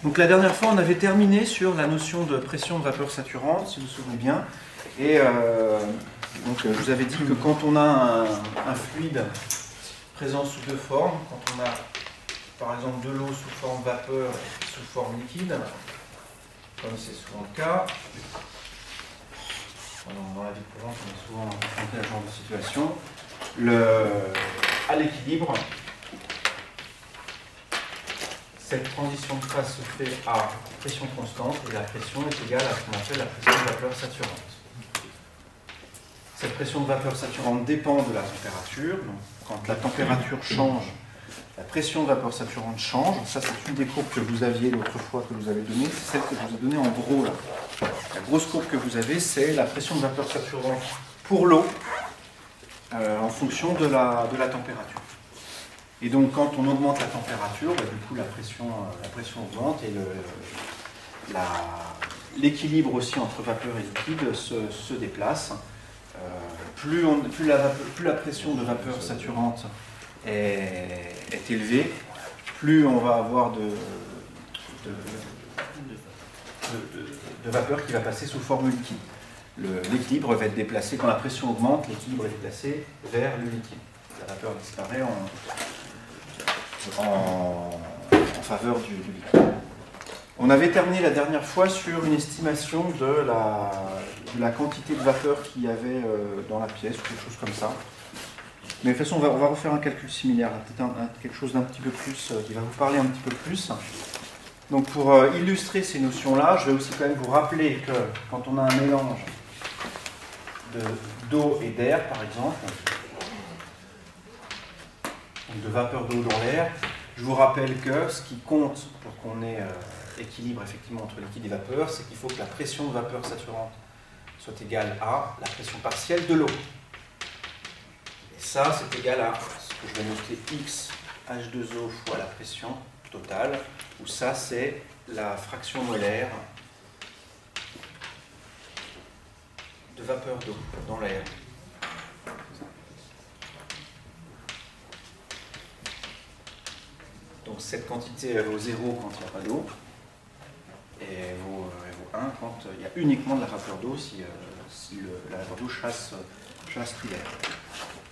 Donc la dernière fois, on avait terminé sur la notion de pression de vapeur saturante, si vous vous souvenez bien. Et donc, je vous avais dit que quand on a un fluide présent sous deux formes, quand on a par exemple de l'eau sous forme vapeur et sous forme liquide, comme c'est souvent le cas, dans la vie courante, on est souvent confronté à ce genre de situation, à l'équilibre, cette transition de phase se fait à pression constante et la pression est égale à ce qu'on appelle la pression de vapeur saturante. Cette pression de vapeur saturante dépend de la température. Donc, quand la température change, la pression de vapeur saturante change. Ça, c'est une des courbes que vous aviez l'autre fois que vous avez donnée. C'est celle que je vous ai donnée en gros là. La grosse courbe que vous avez, c'est la pression de vapeur saturante pour l'eau en fonction de la température. Et donc, quand on augmente la température, bah, du coup, la pression augmente et l'équilibre aussi entre vapeur et liquide se déplace. Plus la pression de vapeur saturante est élevée, plus on va avoir de vapeur qui va passer sous forme liquide. L'équilibre va être déplacé, quand la pression augmente, l'équilibre est déplacé vers le liquide. La vapeur disparaît en faveur du liquide. On avait terminé la dernière fois sur une estimation de la quantité de vapeur qu'il y avait dans la pièce, ou quelque chose comme ça. Mais de toute façon, on va refaire un calcul similaire, peut-être quelque chose d'un petit peu plus, qui va vous parler un petit peu plus. Donc pour illustrer ces notions-là, je vais aussi quand même vous rappeler que quand on a un mélange d'eau et d'air, par exemple, donc de vapeur d'eau dans l'air, je vous rappelle que ce qui compte pour qu'on ait équilibre effectivement entre liquide et vapeur, c'est qu'il faut que la pression de vapeur saturante soit égale à la pression partielle de l'eau. Et ça, c'est égal à ce que je vais noter X H2O fois la pression totale, où ça, c'est la fraction molaire de vapeur d'eau dans l'air. Donc cette quantité elle vaut 0 quand il n'y a pas d'eau, et elle vaut 1 quand il y a uniquement de la vapeur d'eau, si la vapeur d'eau chasse tout l'air.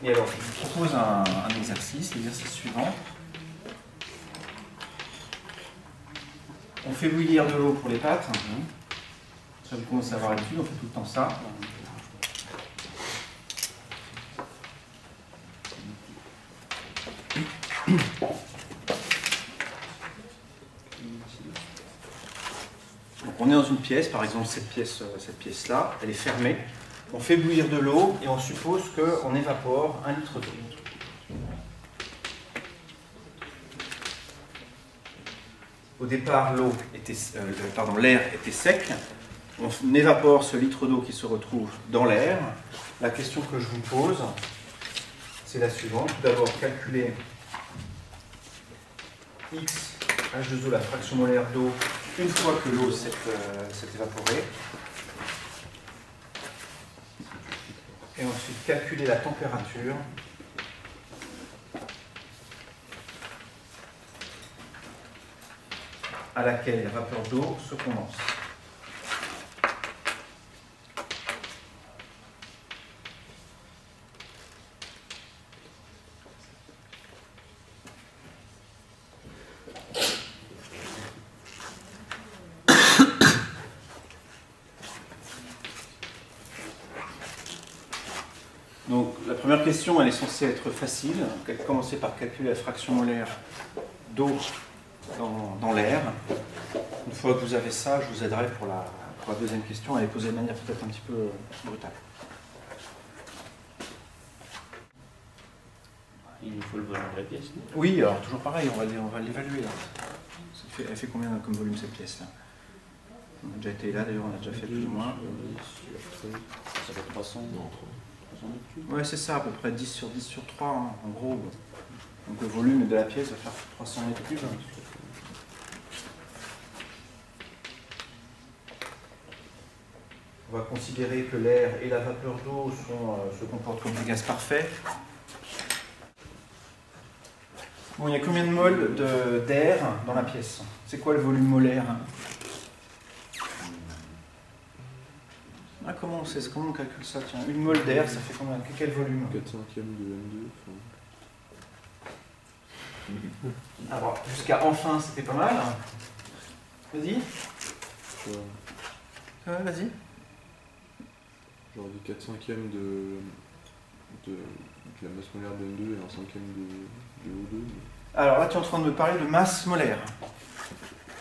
Et alors, je vous propose un exercice, l'exercice suivant. On fait bouillir de l'eau pour les pâtes. Ça, vous commencez à avoir l'habitude, on fait tout le temps ça. Donc on est dans une pièce, par exemple cette pièce-là, elle est fermée. On fait bouillir de l'eau et on suppose qu'on évapore 1 litre d'eau. Au départ, l'air était sec. On évapore ce litre d'eau qui se retrouve dans l'air. La question que je vous pose, c'est la suivante. Tout d'abord, calculer X H2O, la fraction molaire d'eau, une fois que l'eau s'est évaporée. Et ensuite, calculer la température à laquelle la vapeur d'eau se condense. Donc la première question, elle est censée être facile. Donc, commencer par calculer la fraction molaire d'eau dans l'air. Une fois que vous avez ça, je vous aiderai pour la deuxième question à les poser de manière peut-être un petit peu brutale. Il nous faut le volume de la pièce, non? Oui, alors toujours pareil, on va l'évaluer là. Elle fait combien comme volume cette pièce-là? On a déjà été là, d'ailleurs on a déjà fait plus ou moins. Ça fait 300, non, 300 mètres cubes. Ouais, c'est ça, à peu près 10 sur 10 sur 3, hein, en gros. Donc le volume de la pièce va faire 300 mètres cubes. On va considérer que l'air et la vapeur d'eau se comportent comme des gaz parfaits. Bon, il y a combien de moles d'air dans la pièce? C'est quoi le volume molaire? Ah, comment on calcule ça? Tiens, une mole d'air, ça fait combien? Quel volume? 4/5 de M2. Alors, jusqu'à enfin, c'était pas mal. Vas-y. Vas-y. Genre du 4/5 de la masse molaire de M2 et 1/5 de O2. Alors là, tu es en train de me parler de masse molaire.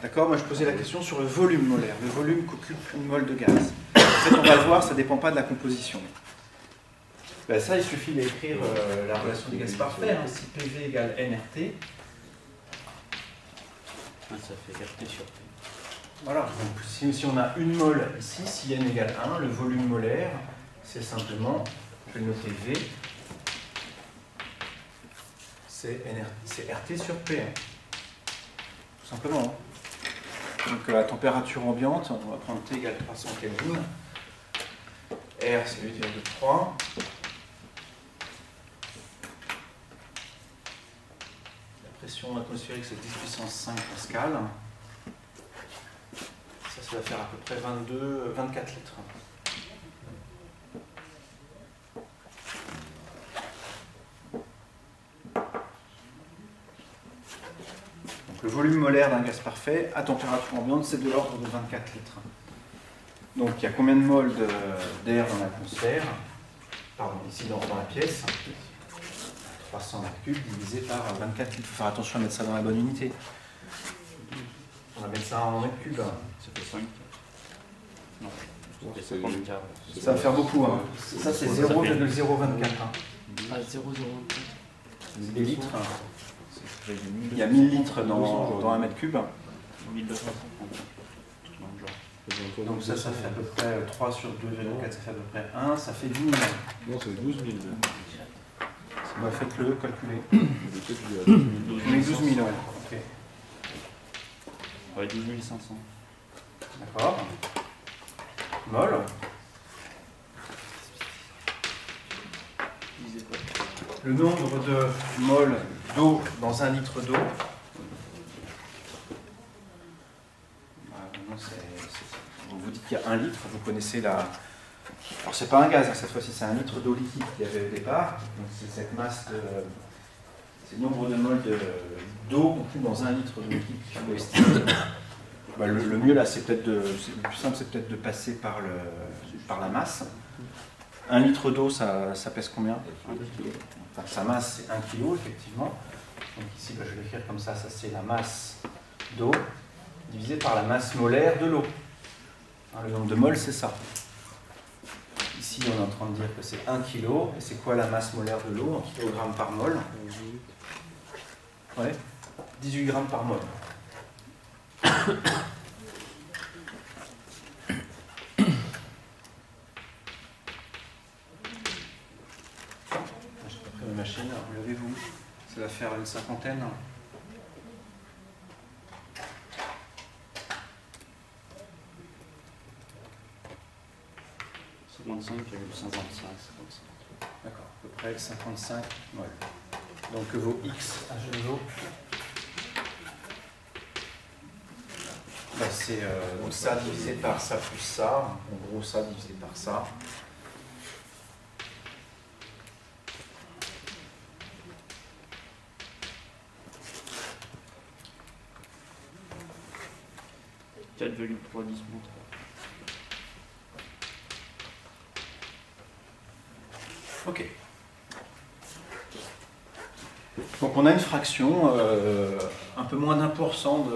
D'accord? Moi, je posais la question sur le volume molaire, le volume qu'occupe une mole de gaz. En fait, on va le voir, ça ne dépend pas de la composition. Ben, ça, il suffit d'écrire la relation des gaz parfaits. Hein. Si PV égale nRT. Ça fait RT sur P. Voilà. Donc, si on a une mole ici, si n égale 1, le volume molaire, c'est simplement, je vais noter V, c'est RT sur P. Hein. Tout simplement. Hein. Donc à température ambiante, on va prendre T égale 300 Kelvin. R c'est 8,3. La pression atmosphérique c'est 10 puissance 5 pascal. Ça va faire à peu près 24 litres. Le volume molaire d'un gaz parfait à température ambiante, c'est de l'ordre de 24 litres. Donc il y a combien de moles d'air dans l'atmosphère? Pardon, ici dans la pièce. 300 mètres cubes divisé par 24 litres. Il faut faire attention à mettre ça dans la bonne unité. On va mettre ça en mètres cubes. Ça fait 5. Non, ça va faire beaucoup. Hein. Ça c'est 0,024. Hein. Ah, 0,024. Des litres. Il y a 1000 litres dans un mètre cube. 1250. Donc ça fait à peu près 3 sur 2,4, ça fait à peu près 1, ça fait 10 000. Non, c'est 12 000. Bah, faites-le, calculez. Peut-être 12 000, ouais. Ok. Ouais, 12 500. D'accord. Mol. Le nombre de moles d'eau dans 1 litre d'eau. Vous dites qu'il y a 1 litre, vous connaissez la... Alors c'est pas un gaz, hein, cette fois-ci c'est un litre d'eau liquide qu'il y avait au départ. Donc c'est cette masse de... C'est le nombre de moles d'eau contenu dans 1 litre d'eau liquide qu'il faut estimer. Bah, le mieux là, c'est peut-être le plus simple, c'est peut-être de passer par la masse. 1 litre d'eau, ça pèse combien? Enfin, sa masse, c'est 1 kg, effectivement. Donc ici, bah, je vais l'écrire comme ça c'est la masse d'eau divisée par la masse molaire de l'eau. Hein, le nombre de moles, c'est ça. Ici, on est en train de dire que c'est 1 kg. Et c'est quoi la masse molaire de l'eau en kilogrammes par mol? Ouais, 18 grammes par mol. Je n'ai pas pris ma machine, vous l'avez-vous? Ça va faire une cinquantaine. D'accord, à peu près 55 moles. Donc vos X H2O, bah c'est donc ça divisé par ça plus ça, en gros ça divisé par ça. Ok. Donc on a une fraction un peu moins d'1%,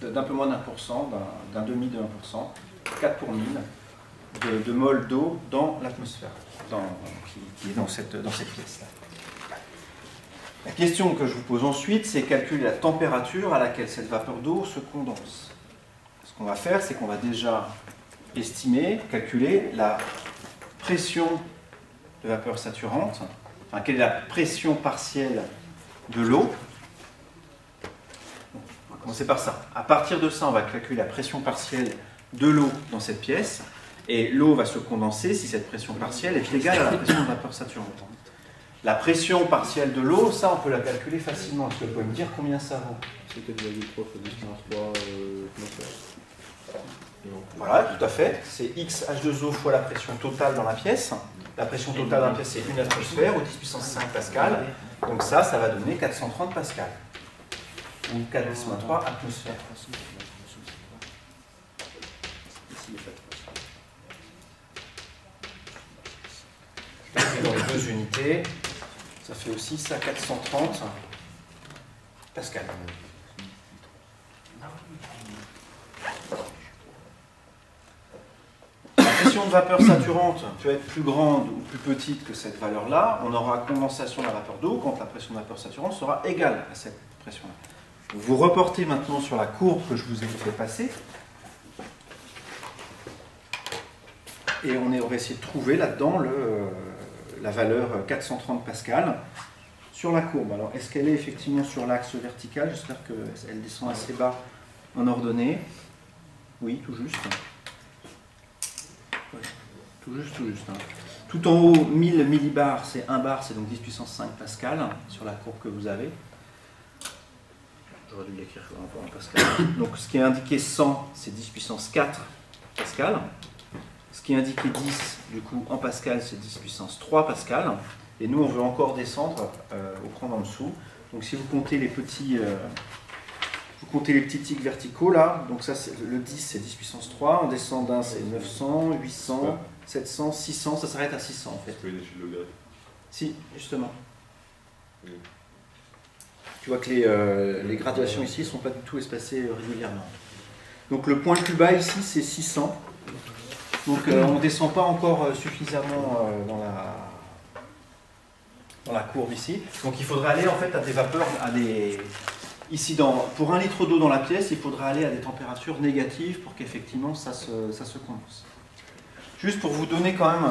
d'un peu moins d'1%, d'un demi de 1%, 4 pour 1000 de moles d'eau dans l'atmosphère, qui est dans cette pièce-là. La question que je vous pose ensuite, c'est calculer la température à laquelle cette vapeur d'eau se condense. Ce qu'on va faire, c'est qu'on va déjà estimer, calculer la pression de vapeur saturante, enfin, quelle est la pression partielle de l'eau. On va commencer par ça. À partir de ça, on va calculer la pression partielle de l'eau dans cette pièce, et l'eau va se condenser si cette pression partielle est égale à la pression de vapeur saturante. La pression partielle de l'eau, ça on peut la calculer facilement. Est-ce que vous pouvez me dire combien ça vaut? C'est 4,3 fois 10 moins 3 atmosphères. Voilà, tout à fait. C'est X H2O fois la pression totale dans la pièce. La pression totale dans la pièce, c'est 1 atmosphère ou 10 puissance 5 pascal. Donc ça va donner 430 pascal. Ou 4,3 atmosphères. Dans les deux unités, ça fait aussi ça 430 pascal. La pression de vapeur saturante peut être plus grande ou plus petite que cette valeur-là. On aura condensation de la vapeur d'eau quand la pression de vapeur saturante sera égale à cette pression-là. Vous reportez maintenant sur la courbe que je vous ai fait passer. Et on va essayer de trouver là-dedans la valeur 430 pascal sur la courbe. Alors, est-ce qu'elle est effectivement sur l'axe vertical? J'espère qu'elle descend assez bas en ordonnée. Oui, tout juste. Oui, tout juste. Hein. Tout en haut, 1000 millibars, c'est 1 bar, c'est donc 10 puissance 5 pascal sur la courbe que vous avez. J'aurais dû l'écrire en pascal. Donc, ce qui est indiqué 100, c'est 10 puissance 4 pascal. Ce qui est indiqué 10, du coup, en pascal, c'est 10 puissance 3 pascal. Et nous, on veut encore descendre au cran en dessous. Donc, si vous comptez les petits tics verticaux, là, donc ça, le 10, c'est 10 puissance 3. En descend d'un, c'est 900, 800, 700, 600. Ça s'arrête à 600, en fait. Si, justement. Tu vois que les graduations ici ne sont pas du tout espacées régulièrement. Donc, le point le plus bas ici, c'est 600. Donc on ne descend pas encore suffisamment dans la courbe ici. Donc il faudrait aller en fait à des vapeurs, ici pour 1 litre d'eau dans la pièce, il faudrait aller à des températures négatives pour qu'effectivement ça se condense. Juste pour vous donner quand même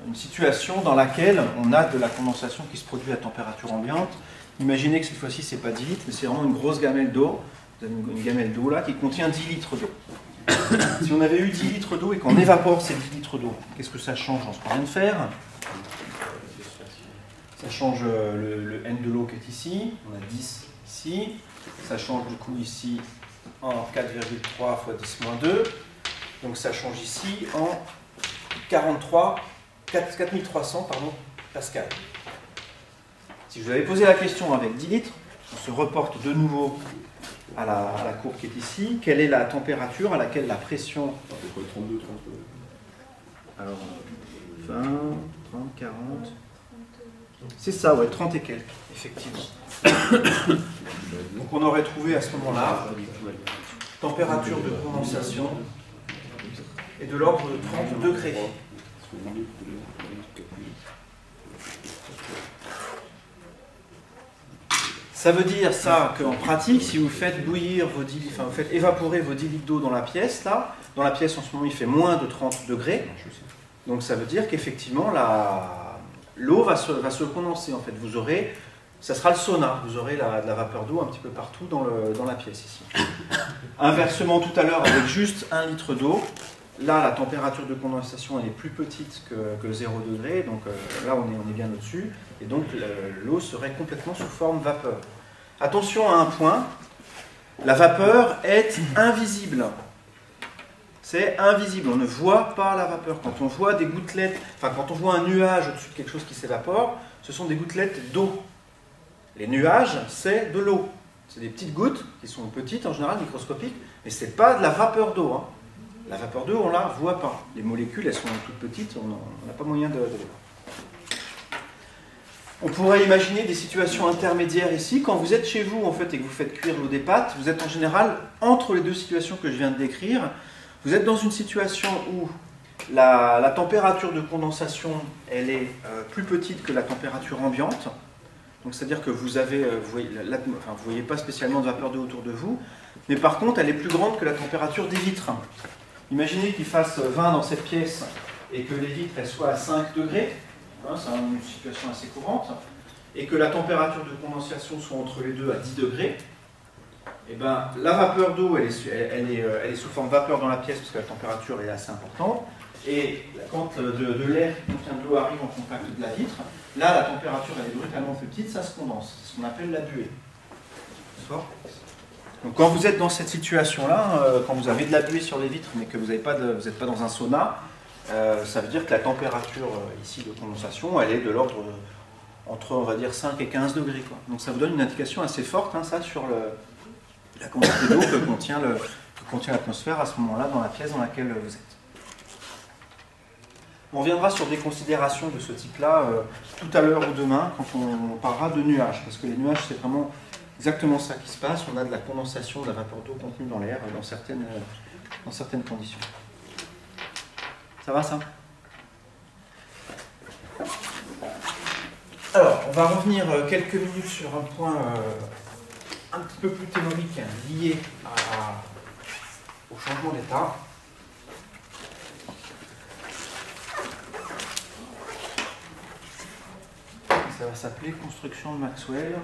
une situation dans laquelle on a de la condensation qui se produit à température ambiante. Imaginez que cette fois-ci c'est pas 10 litres, mais c'est vraiment une grosse gamelle d'eau, une gamelle d'eau là qui contient 10 litres d'eau. Si on avait eu 10 litres d'eau et qu'on évapore ces 10 litres d'eau, qu'est-ce que ça change dans ce qu'on vient de faire? Ça change le N de l'eau qui est ici, on a 10 ici, ça change du coup ici en 4,3 fois 10 moins 2, donc ça change ici en 4300 pascal. Si je vous avais posé la question avec 10 litres, on se reporte de nouveau à la courbe qui est ici. Quelle est la température à laquelle la pression... 32, 30. Alors, 20, 30, 40... C'est ça, ouais, 30 et quelques, effectivement. Donc on aurait trouvé à ce moment-là température de condensation est de l'ordre de 30 degrés. Ça veut dire ça qu'en pratique, si vous faites bouillir vous faites évaporer vos 10 litres d'eau dans la pièce, là, dans la pièce en ce moment il fait moins de 30 degrés, donc ça veut dire qu'effectivement l'eau va se condenser en fait. Ça sera le sauna, vous aurez de la vapeur d'eau un petit peu partout dans la pièce ici. Inversement tout à l'heure avec juste 1 litre d'eau, là la température de condensation elle est plus petite que 0 degré, donc là on est bien au-dessus, et donc l'eau serait complètement sous forme vapeur. Attention à un point, la vapeur est invisible. C'est invisible, on ne voit pas la vapeur. Quand on voit des gouttelettes, quand on voit un nuage au-dessus de quelque chose qui s'évapore, ce sont des gouttelettes d'eau. Les nuages, c'est de l'eau. C'est des petites gouttes qui sont petites en général, microscopiques, mais ce n'est pas de la vapeur d'eau. Hein. La vapeur d'eau, on ne la voit pas. Les molécules, elles sont toutes petites, on n'a pas moyen de les voir. On pourrait imaginer des situations intermédiaires ici. Quand vous êtes chez vous en fait, et que vous faites cuire l'eau des pâtes, vous êtes en général entre les deux situations que je viens de décrire. Vous êtes dans une situation où la température de condensation elle est plus petite que la température ambiante. Donc c'est-à-dire que vous voyez pas spécialement de vapeur d'eau autour de vous, mais par contre elle est plus grande que la température des vitres. Imaginez qu'il fasse 20 dans cette pièce et que les vitres elles soient à 5 degrés. C'est une situation assez courante, et que la température de condensation soit entre les deux à 10 degrés, et la vapeur d'eau elle est sous forme vapeur dans la pièce parce que la température est assez importante, et quand de l'air qui contient de l'eau arrive en contact de la vitre, là la température elle est brutalement plus petite, ça se condense. C'est ce qu'on appelle la buée. D'accord ? Donc quand vous êtes dans cette situation-là, quand vous avez de la buée sur les vitres, mais que vous n'êtes pas dans un sauna, ça veut dire que la température ici de condensation, elle est de l'ordre entre, on va dire, 5 et 15 degrés. Quoi. Donc ça vous donne une indication assez forte, hein, ça, sur la quantité d'eau que contient l'atmosphère à ce moment-là dans la pièce dans laquelle vous êtes. On reviendra sur des considérations de ce type-là tout à l'heure ou demain quand on parlera de nuages, parce que les nuages, c'est vraiment exactement ça qui se passe. On a de la condensation de la vapeur d'eau contenue dans l'air dans certaines conditions. Ça va, ça ? Alors, on va revenir quelques minutes sur un point un petit peu plus théorique lié au changement d'état. Ça va s'appeler construction de Maxwell.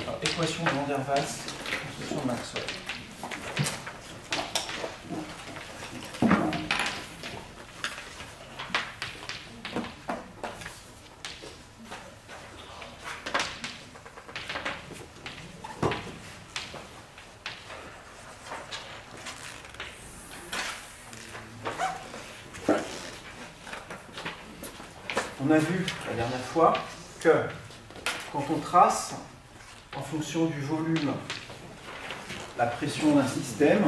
Alors, équation de Van der Waals, construction de Maxwell. On a vu la dernière fois que quand on trace en fonction du volume la pression d'un système,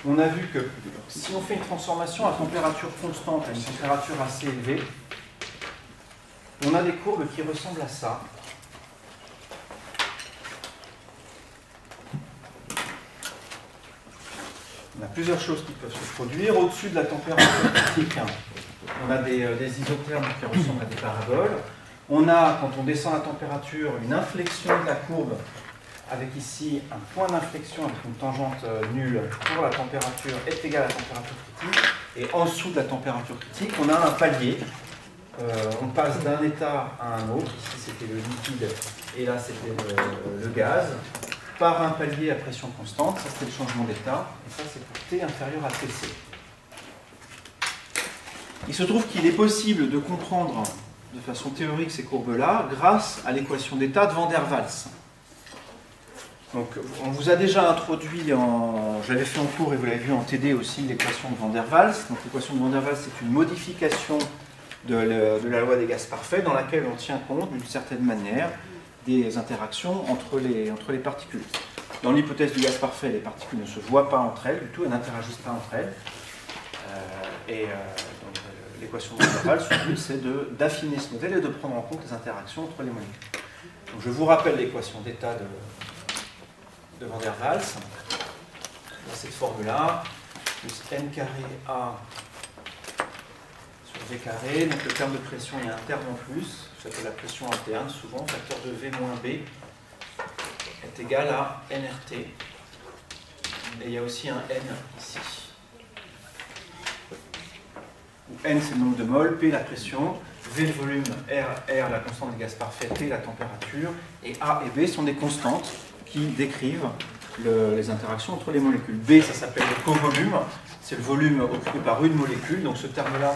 on a vu que si on fait une transformation à température constante, à une température assez élevée, on a des courbes qui ressemblent à ça. On a plusieurs choses qui peuvent se produire. Au-dessus de la température critique, on a des isothermes qui ressemblent à des paraboles. On a, quand on descend la température, une inflexion de la courbe, avec ici un point d'inflexion avec une tangente nulle pour la température est égale à la température critique. Et en dessous de la température critique, on a un palier. On passe d'un état à un autre. Ici, c'était le liquide et là, c'était le gaz. Par un palier à pression constante. Ça, c'était le changement d'état. Et ça, c'est pour T inférieur à Tc. Il se trouve qu'il est possible de comprendre de façon théorique ces courbes-là grâce à l'équation d'état de Van der Waals. Donc, on vous a déjà introduit, je l'avais fait en cours et vous l'avez vu en TD aussi, l'équation de Van der Waals. Donc, l'équation de Van der Waals, c'est une modification de la loi des gaz parfaits dans laquelle on tient compte d'une certaine manière des interactions entre les particules. Dans l'hypothèse du gaz parfait, les particules ne se voient pas entre elles du tout, elles n'interagissent pas entre elles. L'équation de Van der Waals, son but, c'est d'affiner ce modèle et de prendre en compte les interactions entre les molécules. Donc, je vous rappelle l'équation d'état de Van der Waals. Dans cette formule-là, plus n carré A sur V carré. Donc, le terme de pression, il y a un terme en plus. Ça s'appelle la pression interne, souvent, facteur de V moins B est égal à nRT. Et il y a aussi un N ici. Où N, c'est le nombre de moles, P, la pression, V, le volume, R, la constante des gaz parfaits, T, la température, et A et B sont des constantes qui décrivent les interactions entre les molécules. B, ça s'appelle le covolume, c'est le volume occupé par une molécule, donc ce terme-là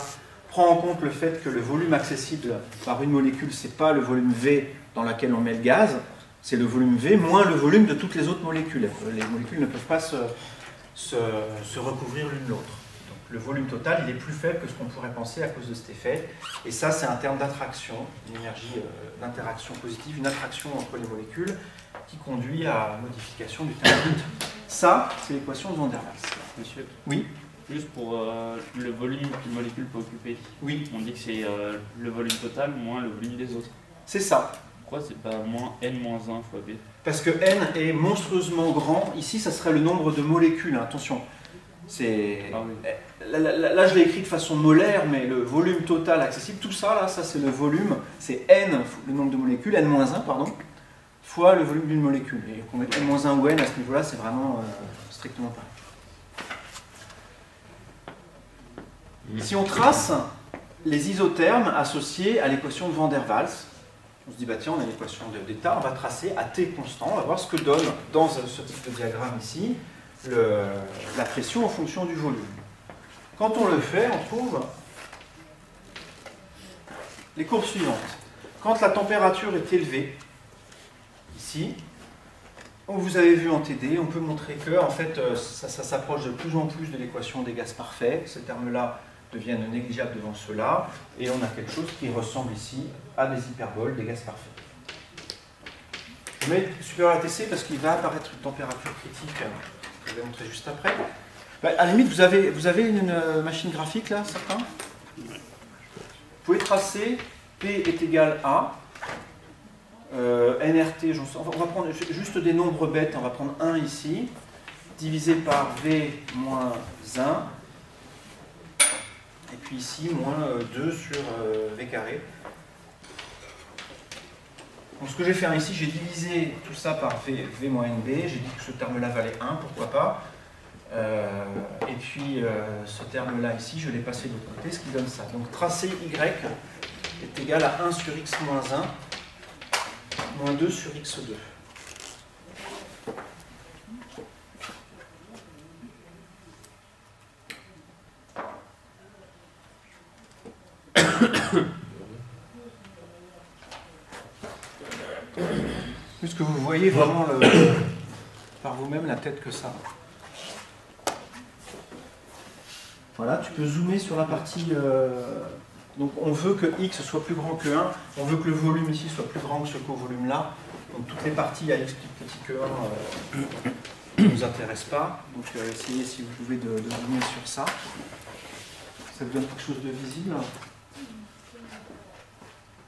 prend en compte le fait que le volume accessible par une molécule, ce n'est pas le volume V dans lequel on met le gaz, c'est le volume V moins le volume de toutes les autres molécules. Les molécules ne peuvent pas se recouvrir l'une l'autre. Donc le volume total, il est plus faible que ce qu'on pourrait penser à cause de cet effet. Et ça, c'est un terme d'attraction, une énergie d'interaction positive, une attraction entre les molécules qui conduit à modification du terme vide. Ça, c'est l'équation de Van der Waals. Monsieur, Oui. juste pour le volume qu'une molécule peut occuper, Oui. on dit que c'est le volume total moins le volume des autres. C'est ça. Pourquoi c'est pas moins n-1 fois B? Parce que n est monstrueusement grand. Ici, ça serait le nombre de molécules. Attention. Ah oui. Là, je l'ai écrit de façon molaire, mais le volume total accessible, tout ça, là, ça c'est le volume, c'est n, le nombre de molécules, n-1, pardon, fois le volume d'une molécule. Et qu'on mette n-1 ou n à ce niveau-là, c'est vraiment strictement pareil. Si on trace les isothermes associés à l'équation de Van der Waals, on se dit, bah tiens, on a l'équation d'état, on va tracer à t constant, on va voir ce que donne dans ce type de diagramme ici, la pression en fonction du volume. Quand on le fait, on trouve les courbes suivantes. Quand la température est élevée, ici, vous avez vu en TD, on peut montrer que en fait, ça s'approche de plus en plus de l'équation des gaz parfaits. Ces termes-là deviennent négligeables devant ceux-là, et on a quelque chose qui ressemble ici à des hyperboles des gaz parfaits. Je mets supérieur à TC parce qu'il va apparaître une température critique, je vais montrer juste après. Bah, à la limite, vous avez une machine graphique là, certains? Vous pouvez tracer P est égal à NRT, on va prendre juste des nombres bêtes, on va prendre 1 ici, divisé par V moins 1, et puis ici, moins 2 sur V carré. Donc ce que j'ai fait ici, j'ai divisé tout ça par V moins NB, j'ai dit que ce terme-là valait 1, pourquoi pas. Et puis ce terme-là ici, je l'ai passé de l'autre côté, ce qui donne ça. Donc tracé Y est égal à 1 sur X moins 1, moins 2 sur X2. Puisque vous voyez vraiment par vous-même la tête que ça. Voilà, tu peux zoomer sur la partie... donc on veut que X soit plus grand que 1, on veut que le volume ici soit plus grand que ce covolume là. Donc toutes les parties à X plus petit que 1 ne nous intéressent pas. Donc essayez si vous pouvez de zoomer sur ça. Ça vous donne quelque chose de visible.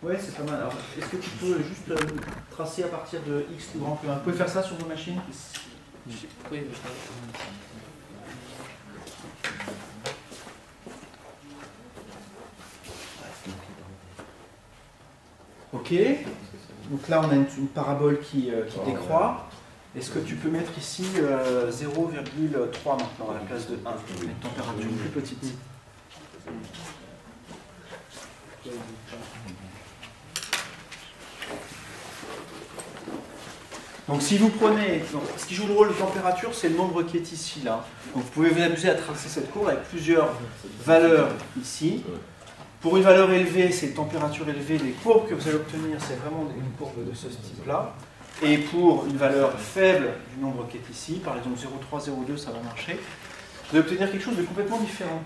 Ouais, c'est pas mal. Alors, est-ce que tu peux juste tracer à partir de X plus grand que 1? Vous pouvez faire ça sur vos machines? Oui, Ok. Donc là, on a une parabole qui décroît. Est-ce que tu peux mettre ici 0,3 maintenant à la place de 1? Une température plus petite. Donc si vous prenez, ce qui joue le rôle de température, c'est le nombre qui est ici, là. Donc vous pouvez vous amuser à tracer cette courbe avec plusieurs valeurs ici. Pour une valeur élevée, c'est une température élevée, les courbes que vous allez obtenir, c'est vraiment une courbe de ce type-là. Et pour une valeur faible du nombre qui est ici, par exemple 0,3, 0,2, ça va marcher, vous allez obtenir quelque chose de complètement différent.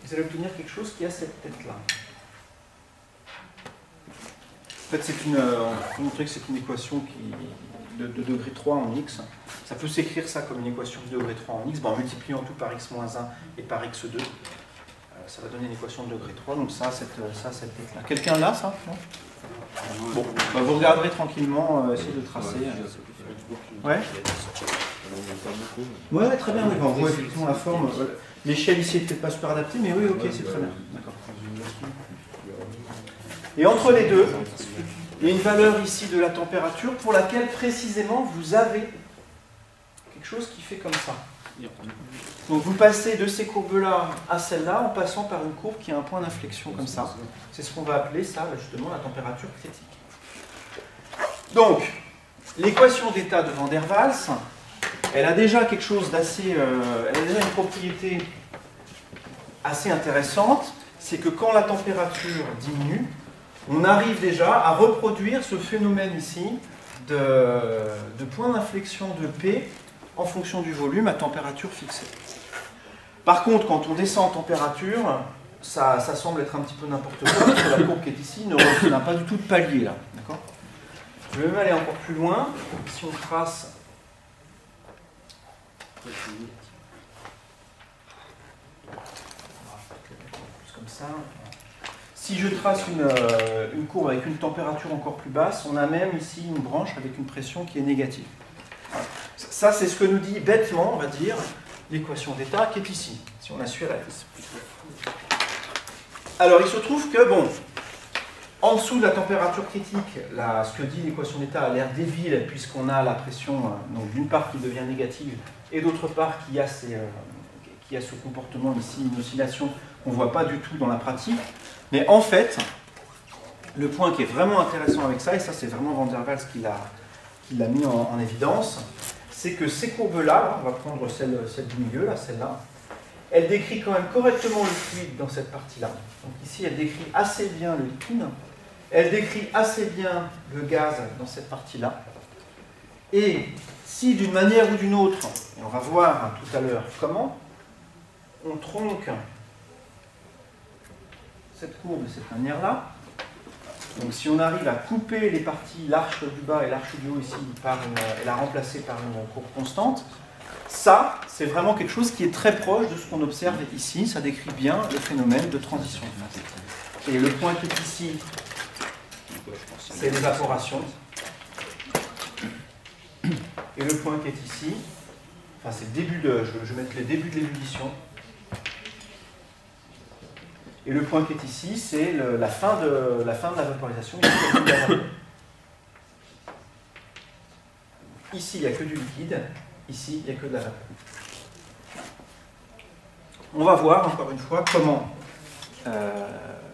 Vous allez obtenir quelque chose qui a cette tête-là. En fait, on peut montrer que c'est une équation de degré 3 en x. Ça peut s'écrire ça comme une équation de degré 3 en x, en multipliant tout par x moins 1 et par x2. Ça va donner une équation de degré 3, donc ça, cette tête-là. Quelqu'un l'a, ça? Non? Bon, bah, vous regarderez tranquillement, essayez de tracer. Ouais? Ouais, très bien, oui. On voit effectivement la forme. L'échelle ici n'est peut-être pas super adaptée, mais oui, ok, c'est très bien. D'accord. Et entre les deux, il y a une valeur ici de la température pour laquelle précisément vous avez quelque chose qui fait comme ça. Donc vous passez de ces courbes-là à celle-là en passant par une courbe qui a un point d'inflexion comme ça. C'est ce qu'on va appeler ça justement la température critique. Donc, l'équation d'état de Van der Waals, elle a déjà quelque chose d'assez... elle a déjà une propriété assez intéressante, c'est que quand la température diminue, on arrive déjà à reproduire ce phénomène ici de point d'inflexion de P en fonction du volume à température fixée. Par contre, quand on descend en température, ça semble être un petit peu n'importe quoi, parce que la courbe qui est ici n'a pas du tout de palier là. Je vais même aller encore plus loin. Si on trace... Comme ça. Si je trace une courbe avec une température encore plus basse, on a même ici une branche avec une pression qui est négative. Voilà. Ça, c'est ce que nous dit bêtement, on va dire, l'équation d'état qui est ici, si on a su elle. Alors, il se trouve que, bon, en dessous de la température critique, ce que dit l'équation d'état a l'air débile, puisqu'on a la pression, donc d'une part qui devient négative, et d'autre part qui a ce comportement ici, une oscillation qu'on ne voit pas du tout dans la pratique. Mais en fait, le point qui est vraiment intéressant avec ça, et ça c'est vraiment Van der Waals qui l'a mis en évidence, c'est que ces courbes-là, on va prendre celle du milieu, là, celle-là, elle décrit quand même correctement le fluide dans cette partie-là. Donc ici, elle décrit assez bien le liquide, elle décrit assez bien le gaz dans cette partie-là. Et si d'une manière ou d'une autre, et on va voir tout à l'heure comment, on tronque cette courbe de cette manière-là, donc si on arrive à couper les parties, l'arche du bas et l'arche du haut ici, et la remplacer par une courbe constante, ça, c'est vraiment quelque chose qui est très proche de ce qu'on observe ici. Ça décrit bien le phénomène de transition. Et le point qui est ici, c'est l'évaporation. Et le point qui est ici, enfin c'est le début de, je vais mettre les débuts de l'ébullition. Et le point qui est ici, c'est la fin de la vaporisation. Ici, il n'y a que du liquide. Ici, il n'y a que de la vapeur. On va voir, encore une fois, comment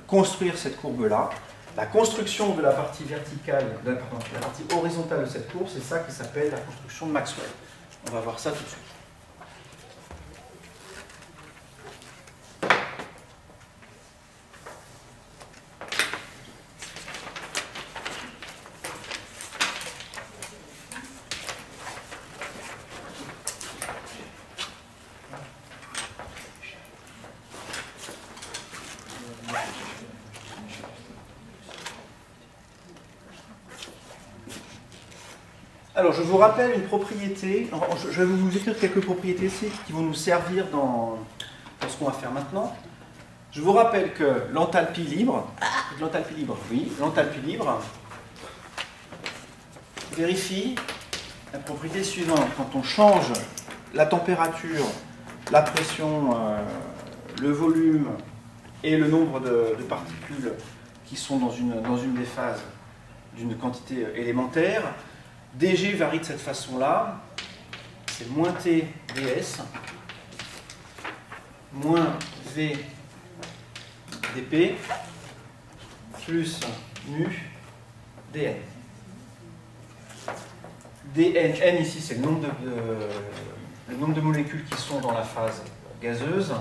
construire cette courbe-là. La construction de la partie verticale, la partie horizontale de cette courbe, c'est ça qui s'appelle la construction de Maxwell. On va voir ça tout de suite. Alors, je vous rappelle une propriété. Je vais vous écrire quelques propriétés ici qui vont nous servir dans ce qu'on va faire maintenant. Je vous rappelle que l'enthalpie libre, vérifie la propriété suivante. Quand on change la température, la pression, le volume et le nombre de particules qui sont dans une des phases d'une quantité élémentaire, dG varie de cette façon-là, c'est moins T ds, moins V dP, plus mu dn. N ici, c'est le nombre de molécules qui sont dans la phase gazeuse.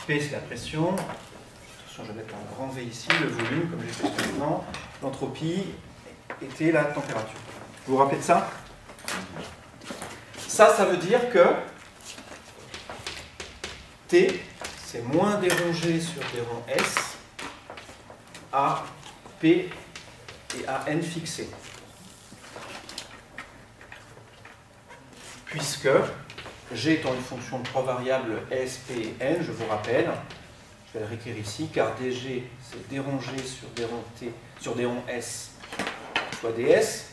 P, c'est la pression. Attention, je vais mettre un grand V ici, le volume, comme j'ai fait maintenant. L'entropie était la température. Vous vous rappelez de ça? Ça veut dire que T, c'est moins d rond G sur d rond S à P et à N fixés. Puisque G étant une fonction de trois variables S, P et N, je vous rappelle, je vais le réécrire ici, car dG, c'est d rond G sur d rond T sur d rond S fois ds,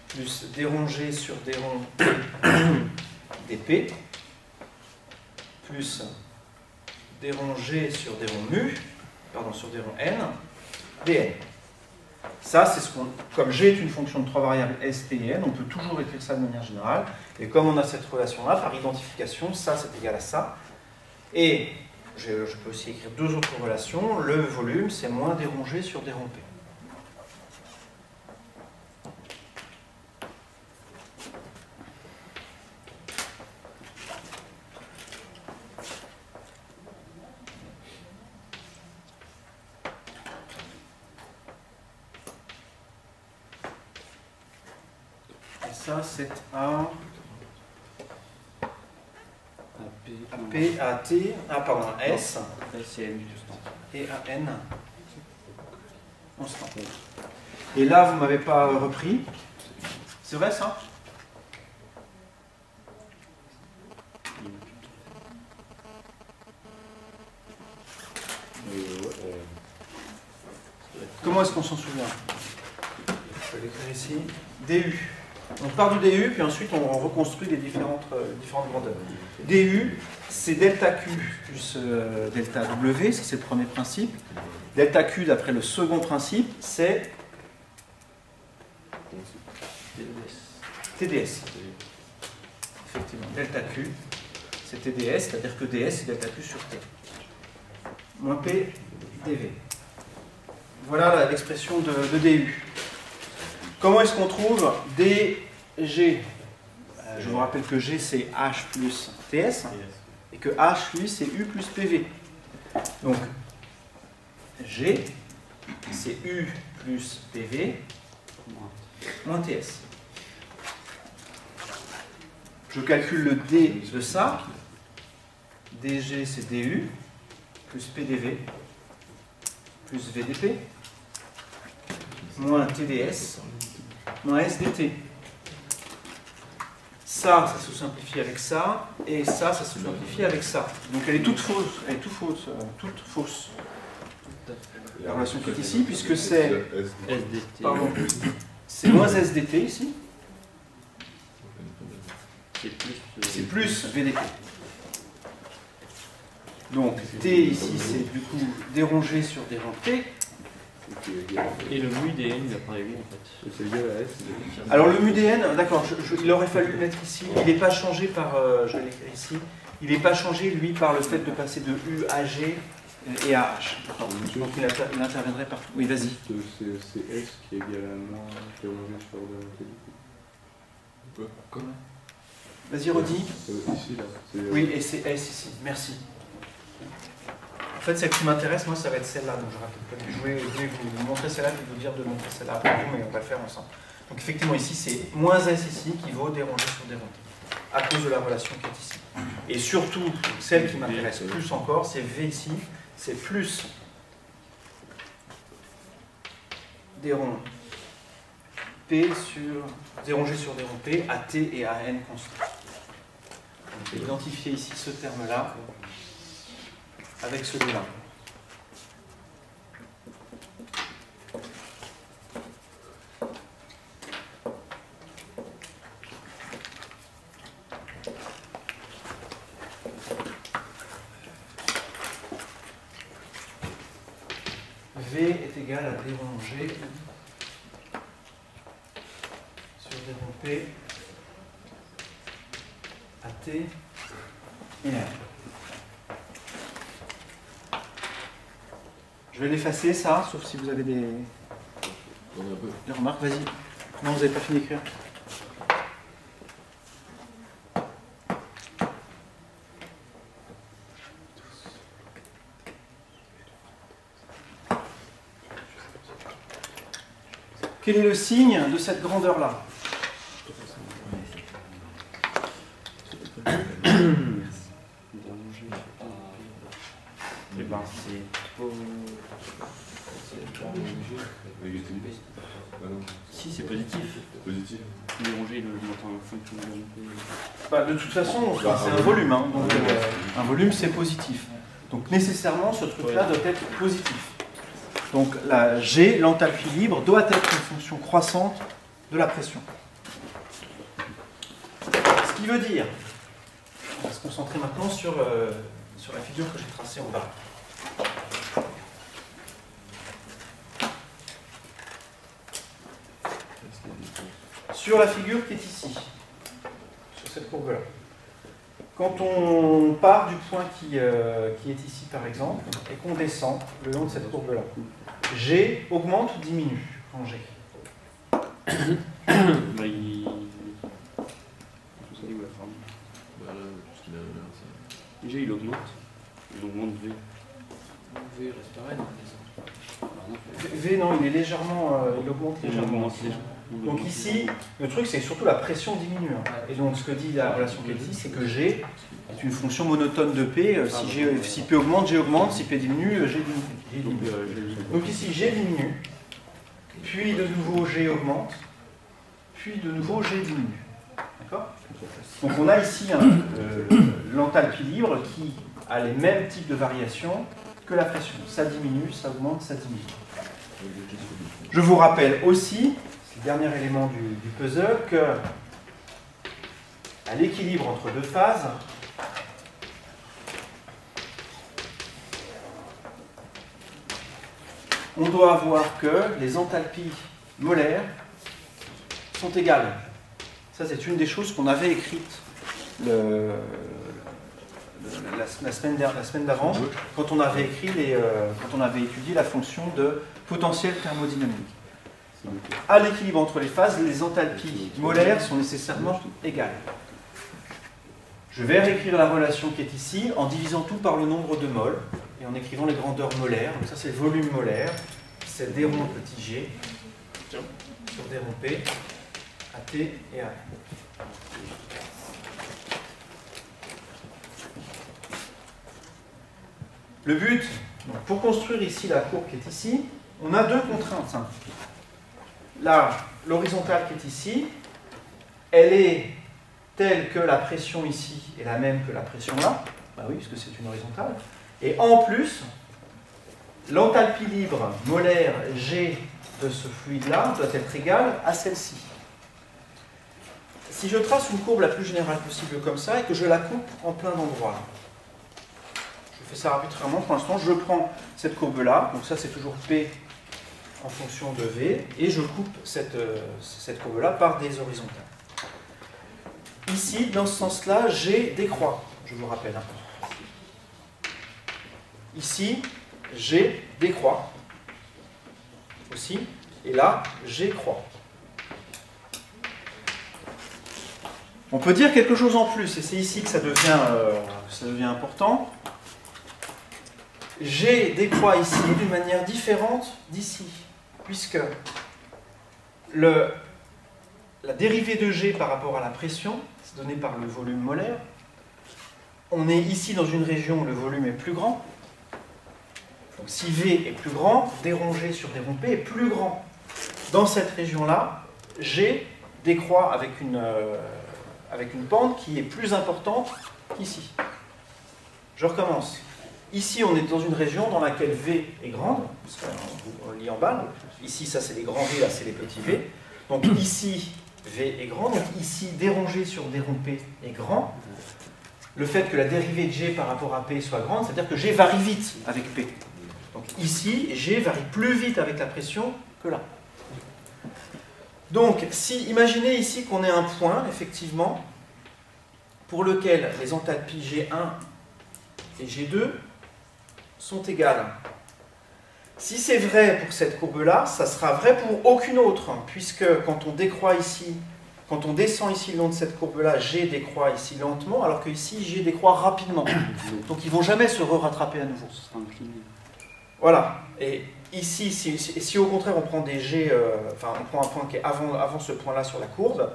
plus d rond G sur d rond T dP, plus d rond G sur d rond mu, sur d rond N, dN. Ça, c'est ce qu'on, comme G est une fonction de trois variables S, T et N, on peut toujours écrire ça de manière générale. Et comme on a cette relation-là, par identification, ça c'est égal à ça. Et je peux aussi écrire deux autres relations. Le volume, c'est moins d rond G sur d rond P. Ça, c'est à P, à T, à S, et à N constant. Et là, vous ne m'avez pas repris. C'est vrai, ça? Comment est-ce qu'on s'en souvient? Je vais l'écrire ici. DU. On part du DU, puis ensuite on reconstruit les différentes grandeurs. DU, c'est delta Q plus delta W, ça c'est le premier principe. Delta Q, d'après le second principe, c'est TDS. Effectivement, delta Q, c'est TDS, c'est-à-dire que DS, c'est delta Q sur T. Moins P, dV. Voilà l'expression de DU. Comment est-ce qu'on trouve DG Je vous rappelle que G c'est H plus TS et que H lui c'est U plus PV. Donc G c'est U plus PV moins TS. Je calcule le D de ça. DG c'est DU plus PDV plus VDP moins TDS moins SDT. Ça se simplifie avec ça, et ça se simplifie avec ça. Donc elle est toute fausse, toute fausse. La relation qui est ici, puisque c'est pardon, c'est moins SDT ici, c'est plus VDT. Donc T ici c'est du coup dérangé sur dérangé. Et le mu DN, il apparaît où en fait? C'est égal à S. Alors le mu DN, d'accord, il aurait fallu le mettre ici. Il n'est pas changé par, je vais l'écrire ici, il n'est pas changé lui par le fait de passer de U à G et à H. Donc il interviendrait partout. Oui, vas-y. C'est S qui est égal à moins dérangé sur dérangé. Quoi? Vas-y, redis. Ici, là. Oui, et c'est S ici. Merci. En fait, celle qui m'intéresse, moi, ça va être celle-là. Donc, je voulais vous montrer celle-là et vous dire de montrer celle-là après vous, mais on va le faire ensemble. Donc, effectivement, ici, c'est moins S ici qui vaut dérangé sur dérangé, à cause de la relation qui est ici. Et surtout, celle qui m'intéresse plus encore, c'est V ici, c'est plus déron P sur dérangé sur déron P à T et à N constants. Je vais identifier ici ce terme-là avec celui-là. V est égal à dérangé sur déron P à T et N. Je vais l'effacer ça, sauf si vous avez des remarques. Vas-y. Non, vous n'avez pas fini d'écrire. Quel est le signe de cette grandeur-là? Eh ben, c'est si, c'est positif. Positif. Dérangé, il augmente en fonction de Bah, de toute façon, c'est un volume. Hein, donc, un volume, c'est positif. Donc nécessairement, ce truc-là doit être positif. Donc la G, l'enthalpie libre, doit être une fonction croissante de la pression. Ce qui veut dire, on va se concentrer maintenant sur la figure que j'ai tracée en bas. Sur la figure qui est ici, sur cette courbe-là. Quand on part du point qui est ici par exemple, et qu'on descend le long de cette courbe-là, G augmente ou diminue en G? Bah, il... C'est où la forme? Voilà, tout ce qu'il a là, ça. G, il augmente V. V reste pareil, non? V, non, il est légèrement, il augmente légèrement. Donc ici, le truc, c'est surtout la pression diminue. Hein. Et donc, ce que dit la relation qui est ici, c'est que G est une fonction monotone de P. Si P augmente, G augmente. Si P diminue, G diminue. Donc ici, G diminue. Puis de nouveau, G augmente. Puis de nouveau, G diminue. D'accord? Donc on a ici l'enthalpie libre qui a les mêmes types de variations que la pression. Ça diminue, ça augmente, ça diminue. Je vous rappelle aussi, c'est le dernier élément du puzzle, que à l'équilibre entre deux phases, on doit avoir que les enthalpies molaires sont égales. Ça, c'est une des choses qu'on avait écrites la semaine d'avant, quand on avait quand on avait étudié la fonction de potentiel thermodynamique. À l'équilibre entre les phases, les enthalpies molaires sont nécessairement égales. Je vais réécrire la relation qui est ici en divisant tout par le nombre de moles et en écrivant les grandeurs molaires. Donc ça c'est le volume molaire, c'est d rond petit g sur d rond p à t et à n. Le but, donc pour construire ici la courbe qui est ici, on a deux contraintes. Là, l'horizontale qui est ici, elle est telle que la pression ici est la même que la pression là. Bah oui, puisque c'est une horizontale. Et en plus, l'enthalpie libre molaire G de ce fluide-là doit être égale à celle-ci. Si je trace une courbe la plus générale possible comme ça et que je la coupe en plein d'endroits, je fais ça arbitrairement pour l'instant, je prends cette courbe-là, donc ça c'est toujours P en fonction de V, et je coupe cette courbe-là par des horizontales. Ici, dans ce sens-là, G décroît, je vous rappelle. Ici, G décroît aussi, et là, G croît. On peut dire quelque chose en plus, et c'est ici que ça devient important. G décroît ici d'une manière différente d'ici, puisque la dérivée de G par rapport à la pression, c'est donné par le volume molaire. On est ici dans une région où le volume est plus grand. Donc si V est plus grand, d rond G sur d rond P est plus grand. Dans cette région-là, G décroît avec une pente qui est plus importante qu'ici. Je recommence. Ici, on est dans une région dans laquelle V est grande, parce qu'on lit en bas. Ici, ça c'est les grands V, là c'est les petits V. Donc ici, V est grand, donc ici, d rond G sur d rond P est grand. Le fait que la dérivée de G par rapport à P soit grande, c'est-à-dire que G varie vite avec P. Donc ici, G varie plus vite avec la pression que là. Donc, imaginez ici qu'on ait un point, effectivement, pour lequel les enthalpies G1 et G2 sont égales. Si c'est vrai pour cette courbe-là, ça sera vrai pour aucune autre, puisque quand on décroît ici, quand on descend ici le long de cette courbe-là, G décroît ici lentement, alors que ici, G décroît rapidement. Donc ils ne vont jamais se rattraper à nouveau. Voilà. Et ici, si au contraire on prend des G, on prend un point qui est avant ce point-là sur la courbe,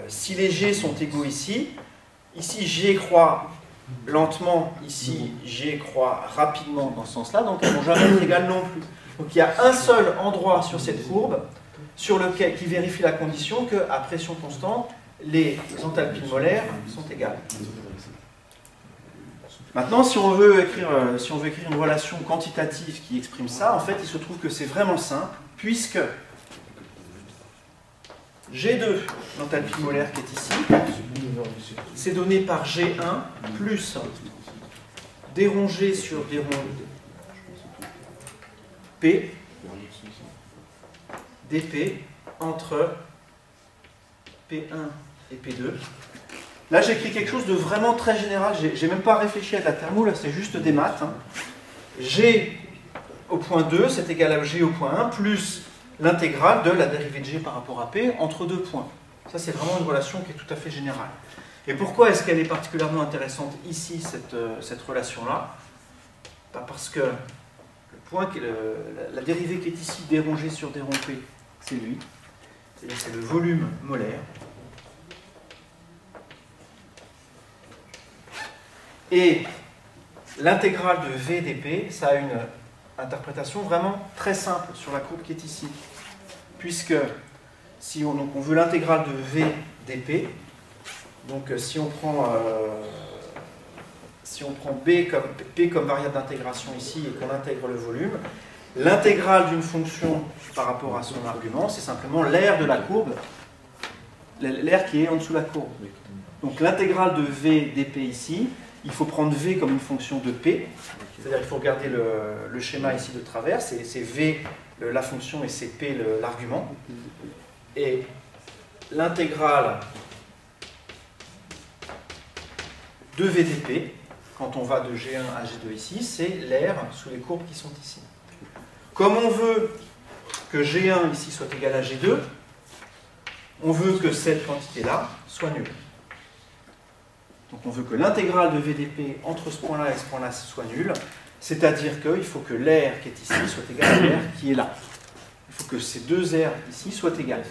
si les G sont égaux ici G croît lentement, ici G croît rapidement dans ce sens-là, donc elles ne vont jamais être égales non plus. Donc il y a un seul endroit sur cette courbe qui vérifie la condition qu'à pression constante, les enthalpies molaires sont égales. Maintenant, si on veut écrire une relation quantitative qui exprime ça, en fait, il se trouve que c'est vraiment simple, puisque G2, l'enthalpie molaire qui est ici, c'est donné par G1 plus d rond G sur d rond P dP entre P1 et P2. Là, j'écris quelque chose de vraiment très général. J'ai même pas réfléchi à la thermo, là, c'est juste des maths. G au point 2, c'est égal à G au point 1, plus l'intégrale de la dérivée de G par rapport à P entre deux points. Ça, c'est vraiment une relation qui est tout à fait générale. Et pourquoi est-ce qu'elle est particulièrement intéressante ici, cette relation-là? Parce que la dérivée qui est ici, d rond G sur d rond P, c'est lui. C'est-à-dire c'est le volume molaire. Et l'intégrale de V dP, ça a une interprétation vraiment très simple sur la courbe qui est ici. Puisque si on veut l'intégrale de V dP, donc si on prend P comme variable d'intégration ici et qu'on intègre le volume, l'intégrale d'une fonction par rapport à son argument, c'est simplement l'aire de la courbe, l'aire qui est en dessous de la courbe. Donc l'intégrale de V dP ici, il faut prendre V comme une fonction de P, c'est-à-dire qu'il faut regarder le schéma ici de travers, c'est V la fonction et c'est P l'argument. Et l'intégrale de VDP, quand on va de G1 à G2 ici, c'est l'aire sous les courbes qui sont ici. Comme on veut que G1 ici soit égal à G2, on veut que cette quantité-là soit nulle. Donc on veut que l'intégrale de VDP entre ce point-là et ce point-là soit nulle, c'est-à-dire qu'il faut que l'air qui est ici soit égal à l'air qui est là. Il faut que ces deux airs ici soient égales.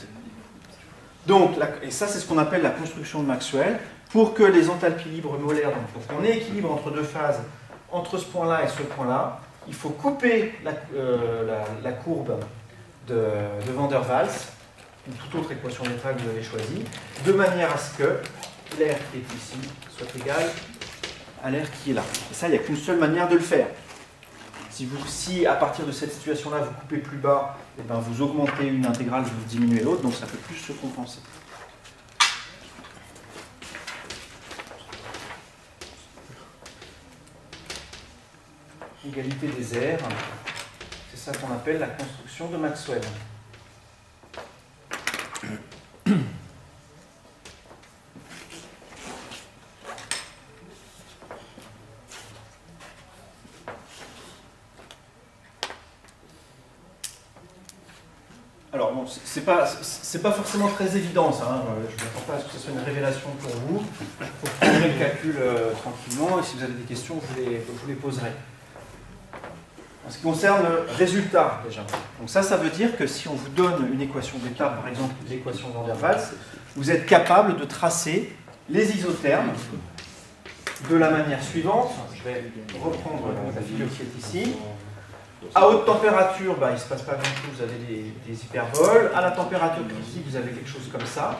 Donc, et ça c'est ce qu'on appelle la construction de Maxwell, pour que les enthalpies libres molaires, donc pour qu'on ait équilibre entre deux phases, entre ce point-là et ce point-là, il faut couper la courbe de Van der Waals, ou toute autre équation d'état que vous avez choisie, de manière à ce que l'air qui est ici soit égal à l'air qui est là. Et ça, il n'y a qu'une seule manière de le faire. Si à partir de cette situation-là, vous coupez plus bas, et ben vous augmentez une intégrale, vous diminuez l'autre, donc ça peut plus se compenser. Égalité des airs, c'est ça qu'on appelle la construction de Maxwell. Alors bon, c'est pas forcément très évident ça, hein. Je ne m'attends pas à ce que ce soit une révélation pour vous. Il faut prendre le calcul tranquillement, et si vous avez des questions, je vous les poserai. En ce qui concerne le résultat, déjà. Donc ça veut dire que si on vous donne une équation d'état, par exemple l'équation Van der Waals, vous êtes capable de tracer les isothermes de la manière suivante. Je vais reprendre la figure qui est ici. À haute température, il ne se passe pas grand-chose, vous avez des hyperboles. À la température critique, vous avez quelque chose comme ça.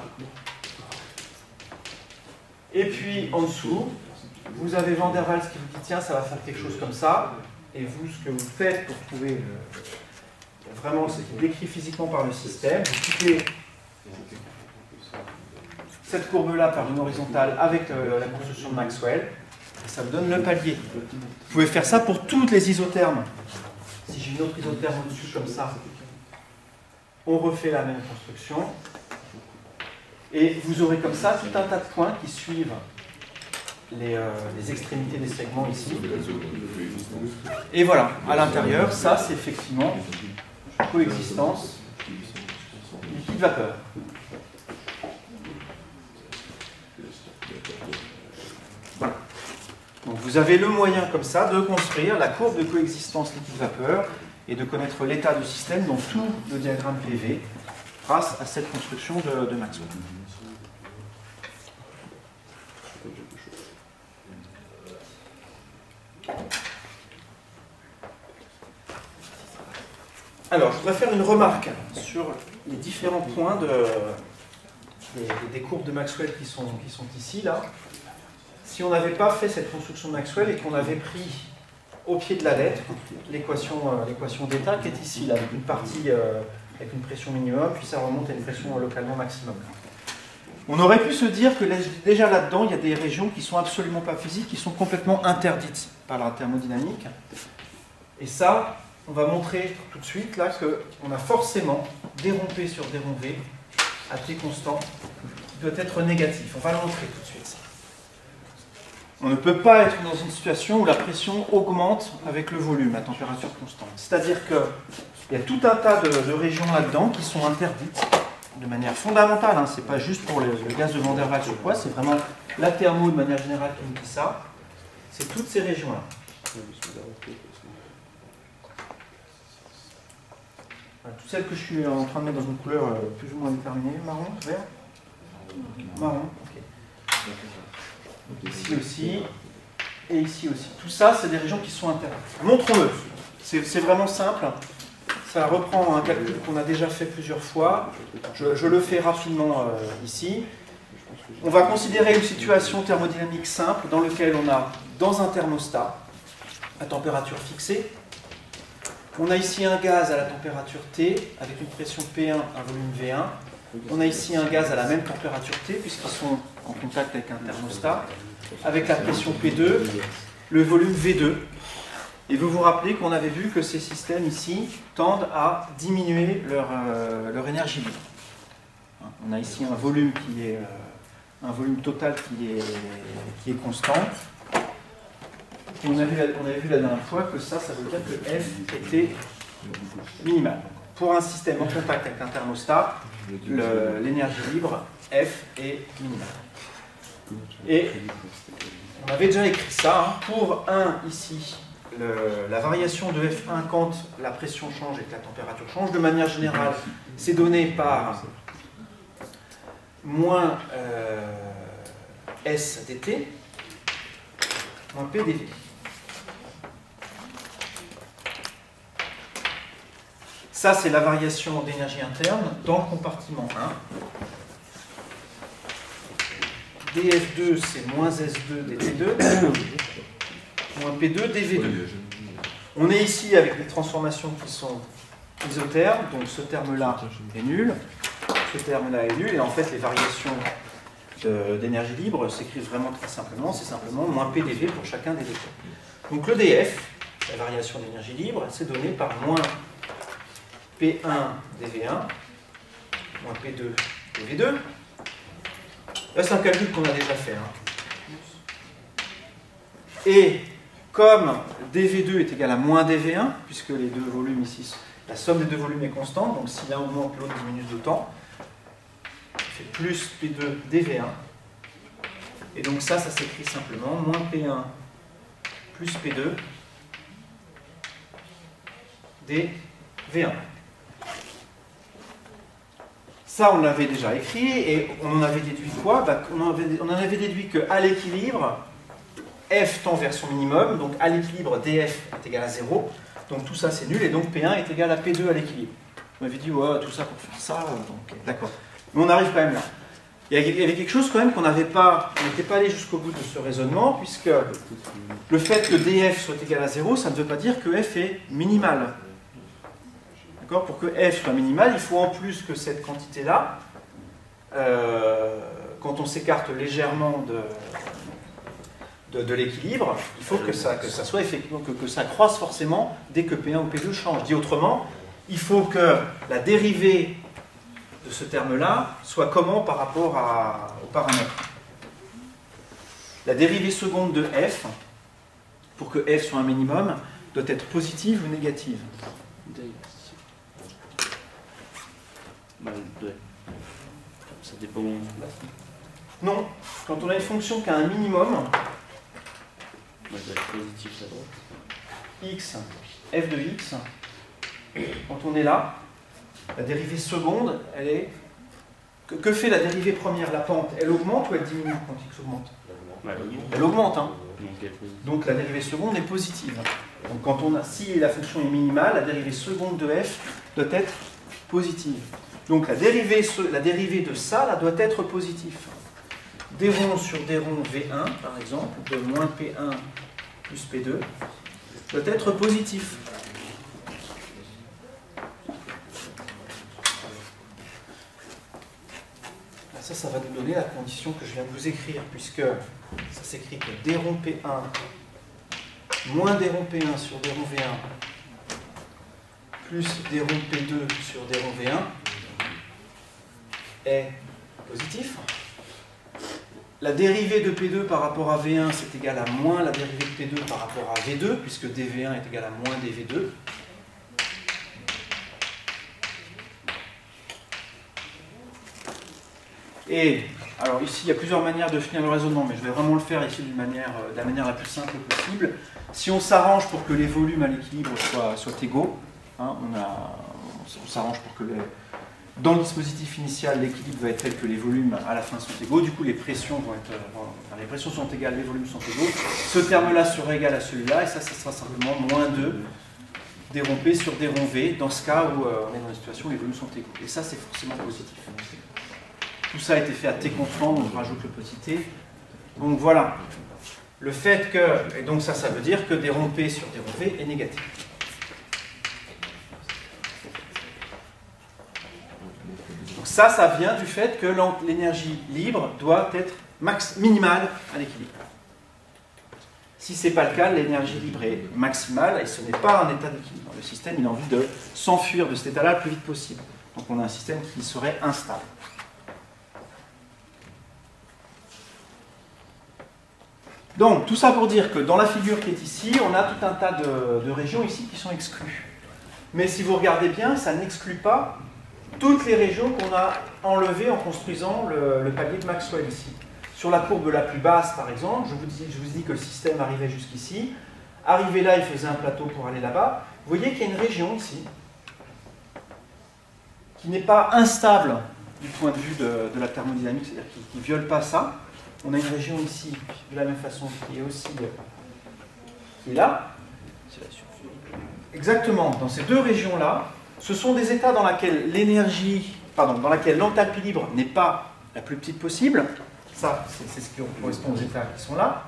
Et puis en dessous, vous avez Van der Waals qui vous dit tiens, ça va faire quelque chose comme ça. Et vous, ce que vous faites pour trouver vraiment ce qui est décrit physiquement par le système, vous coupez cette courbe-là par une horizontale avec la construction de Maxwell, et ça vous donne le palier. Vous pouvez faire ça pour toutes les isothermes. Si j'ai une autre isotherme au-dessus comme ça, on refait la même construction. Et vous aurez comme ça tout un tas de points qui suivent les extrémités des segments ici. Et voilà, à l'intérieur, ça c'est effectivement coexistence liquide-vapeur. Voilà. Donc vous avez le moyen comme ça de construire la courbe de coexistence liquide-vapeur et de connaître l'état du système dans tout le diagramme PV grâce à cette construction de Maxwell. Alors, je voudrais faire une remarque sur les différents points des courbes de Maxwell qui sont ici, là. Si on n'avait pas fait cette construction de Maxwell et qu'on avait pris au pied de la lettre l'équation d'état qui est ici, là, avec une partie avec une pression minimum, puis ça remonte à une pression localement maximum. On aurait pu se dire que déjà là-dedans, il y a des régions qui ne sont absolument pas physiques, qui sont complètement interdites par la thermodynamique. Et ça, on va montrer tout de suite là qu'on a forcément des rond P sur des rond V à T constant qui doit être négatif. On va le montrer tout de suite. On ne peut pas être dans une situation où la pression augmente avec le volume à température constante. C'est-à-dire qu'il y a tout un tas de régions là-dedans qui sont interdites de manière fondamentale. Hein. Ce n'est pas juste pour le gaz de Van der Waals ou quoi, c'est vraiment la thermo de manière générale qui nous dit ça. C'est toutes ces régions-là. Voilà, toutes celles que je suis en train de mettre dans une couleur plus ou moins déterminée, marron, vert, marron, ok. Ici aussi, et ici aussi. Tout ça, c'est des régions qui sont interdites. Montrons-le. C'est vraiment simple. Ça reprend un calcul qu'on a déjà fait plusieurs fois. Je le fais rapidement ici. On va considérer une situation thermodynamique simple dans laquelle on a, dans un thermostat, à température fixée, on a ici un gaz à la température T, avec une pression P1, un volume V1. On a ici un gaz à la même température T, puisqu'ils sont en contact avec un thermostat, avec la pression P2, le volume V2. Et vous vous rappelez qu'on avait vu que ces systèmes ici tendent à diminuer leur énergie libre. On a ici un volume total qui est constant. Et on avait vu la dernière fois que ça veut dire que F était minimal. Pour un système en contact avec un thermostat, l'énergie libre, F, est minimale. Et on avait déjà écrit ça, hein, pour 1 ici, la variation de F1 quand la pression change et que la température change, de manière générale, c'est donné par moins S dt moins P dV. Ça, c'est la variation d'énergie interne dans le compartiment 1. dF2, c'est moins S2 dt2, moins P2 dV2. On est ici avec des transformations qui sont isothermes, donc ce terme-là est nul, ce terme-là est nul, et en fait, les variations d'énergie libre s'écrivent vraiment très simplement, c'est simplement moins P dV pour chacun des vecteurs. Donc le dF, la variation d'énergie libre, c'est donné par moins P1 dV1 moins P2 dV2. Là, c'est un calcul qu'on a déjà fait. Et comme dV2 est égal à moins dV1, puisque les deux volumes ici, la somme des deux volumes est constante, donc si l'un augmente, l'autre diminue d'autant, ça fait plus P2 dV1. Et donc ça s'écrit simplement moins P1 plus P2 dV1. Ça, on l'avait déjà écrit, et on en avait déduit quoi? On en avait déduit qu'à l'équilibre, F tend vers son minimum, donc à l'équilibre, dF est égal à 0, donc tout ça c'est nul, et donc P1 est égal à P2 à l'équilibre. On m'avait dit, ouais, tout ça pour faire ça, donc d'accord. Mais on arrive quand même là. Il y avait quelque chose quand même qu'on n'avait pas, on n'était pas allé jusqu'au bout de ce raisonnement, puisque le fait que dF soit égal à 0, ça ne veut pas dire que F est minimal. Pour que F soit minimal, il faut en plus que cette quantité-là, quand on s'écarte légèrement de l'équilibre, il faut que ça soit effectivement, que ça croisse forcément dès que P1 ou P2 change. Dit autrement, il faut que la dérivée de ce terme-là soit comment par rapport au paramètre. La dérivée seconde de F, pour que F soit un minimum, doit être positive ou négative. Ça dépend où on se place. Non, quand on a une fonction qui a un minimum, positif à droite. x, f de x, quand on est là, la dérivée seconde, elle est... Que fait la dérivée première, la pente? Elle augmente ou elle diminue quand x augmente? Elle augmente, hein. Donc la dérivée seconde est positive. Donc quand si la fonction est minimale, la dérivée seconde de f doit être positive. Donc la dérivée de ça là, doit être positive. D rond sur D rond V1, par exemple, de moins P1 plus P2, doit être positif. Ça va nous donner la condition que je viens de vous écrire, puisque ça s'écrit que D rond P1 moins D rond P1 sur D rond V1 plus D rond P2 sur D rond V1 est positif. La dérivée de P2 par rapport à V1, c'est égal à moins la dérivée de P2 par rapport à V2, puisque dV1 est égal à moins dV2. Et, alors ici, il y a plusieurs manières de finir le raisonnement, mais je vais vraiment le faire ici de la manière la plus simple possible. Si on s'arrange pour que les volumes à l'équilibre soient égaux, hein, on s'arrange pour que dans le dispositif initial, l'équilibre va être tel que les volumes à la fin sont égaux, du coup les pressions les pressions sont égales, les volumes sont égaux. Ce terme-là sera égal à celui-là, et ça sera simplement moins 2 d rond P sur d rond V, dans ce cas où on est dans une situation où les volumes sont égaux. Et ça, c'est forcément positif. Tout ça a été fait à t constant, donc on rajoute le petit t. Donc voilà, le fait que, et donc ça veut dire que d rond P sur d rond V est négatif. Donc ça vient du fait que l'énergie libre doit être minimale à l'équilibre. Si ce n'est pas le cas, l'énergie libre est maximale et ce n'est pas un état d'équilibre. Le système il a envie de s'enfuir de cet état-là le plus vite possible. Donc on a un système qui serait instable. Donc, tout ça pour dire que dans la figure qui est ici, on a tout un tas de régions ici qui sont exclues. Mais si vous regardez bien, ça n'exclut pas toutes les régions qu'on a enlevées en construisant le palier de Maxwell ici. sur la courbe la plus basse, par exemple, je vous dis que le système arrivait jusqu'ici. Arrivé là, il faisait un plateau pour aller là-bas. Vous voyez qu'il y a une région ici qui n'est pas instable du point de vue de la thermodynamique, c'est-à-dire qui ne viole pas ça. On a une région ici, de la même façon, qui est aussi qui est là. C'est la surfusion. Exactement, dans ces deux régions-là, ce sont des états dans lesquels dans laquelle l'enthalpie libre n'est pas la plus petite possible. Ça, c'est ce qui correspond aux états qui sont là.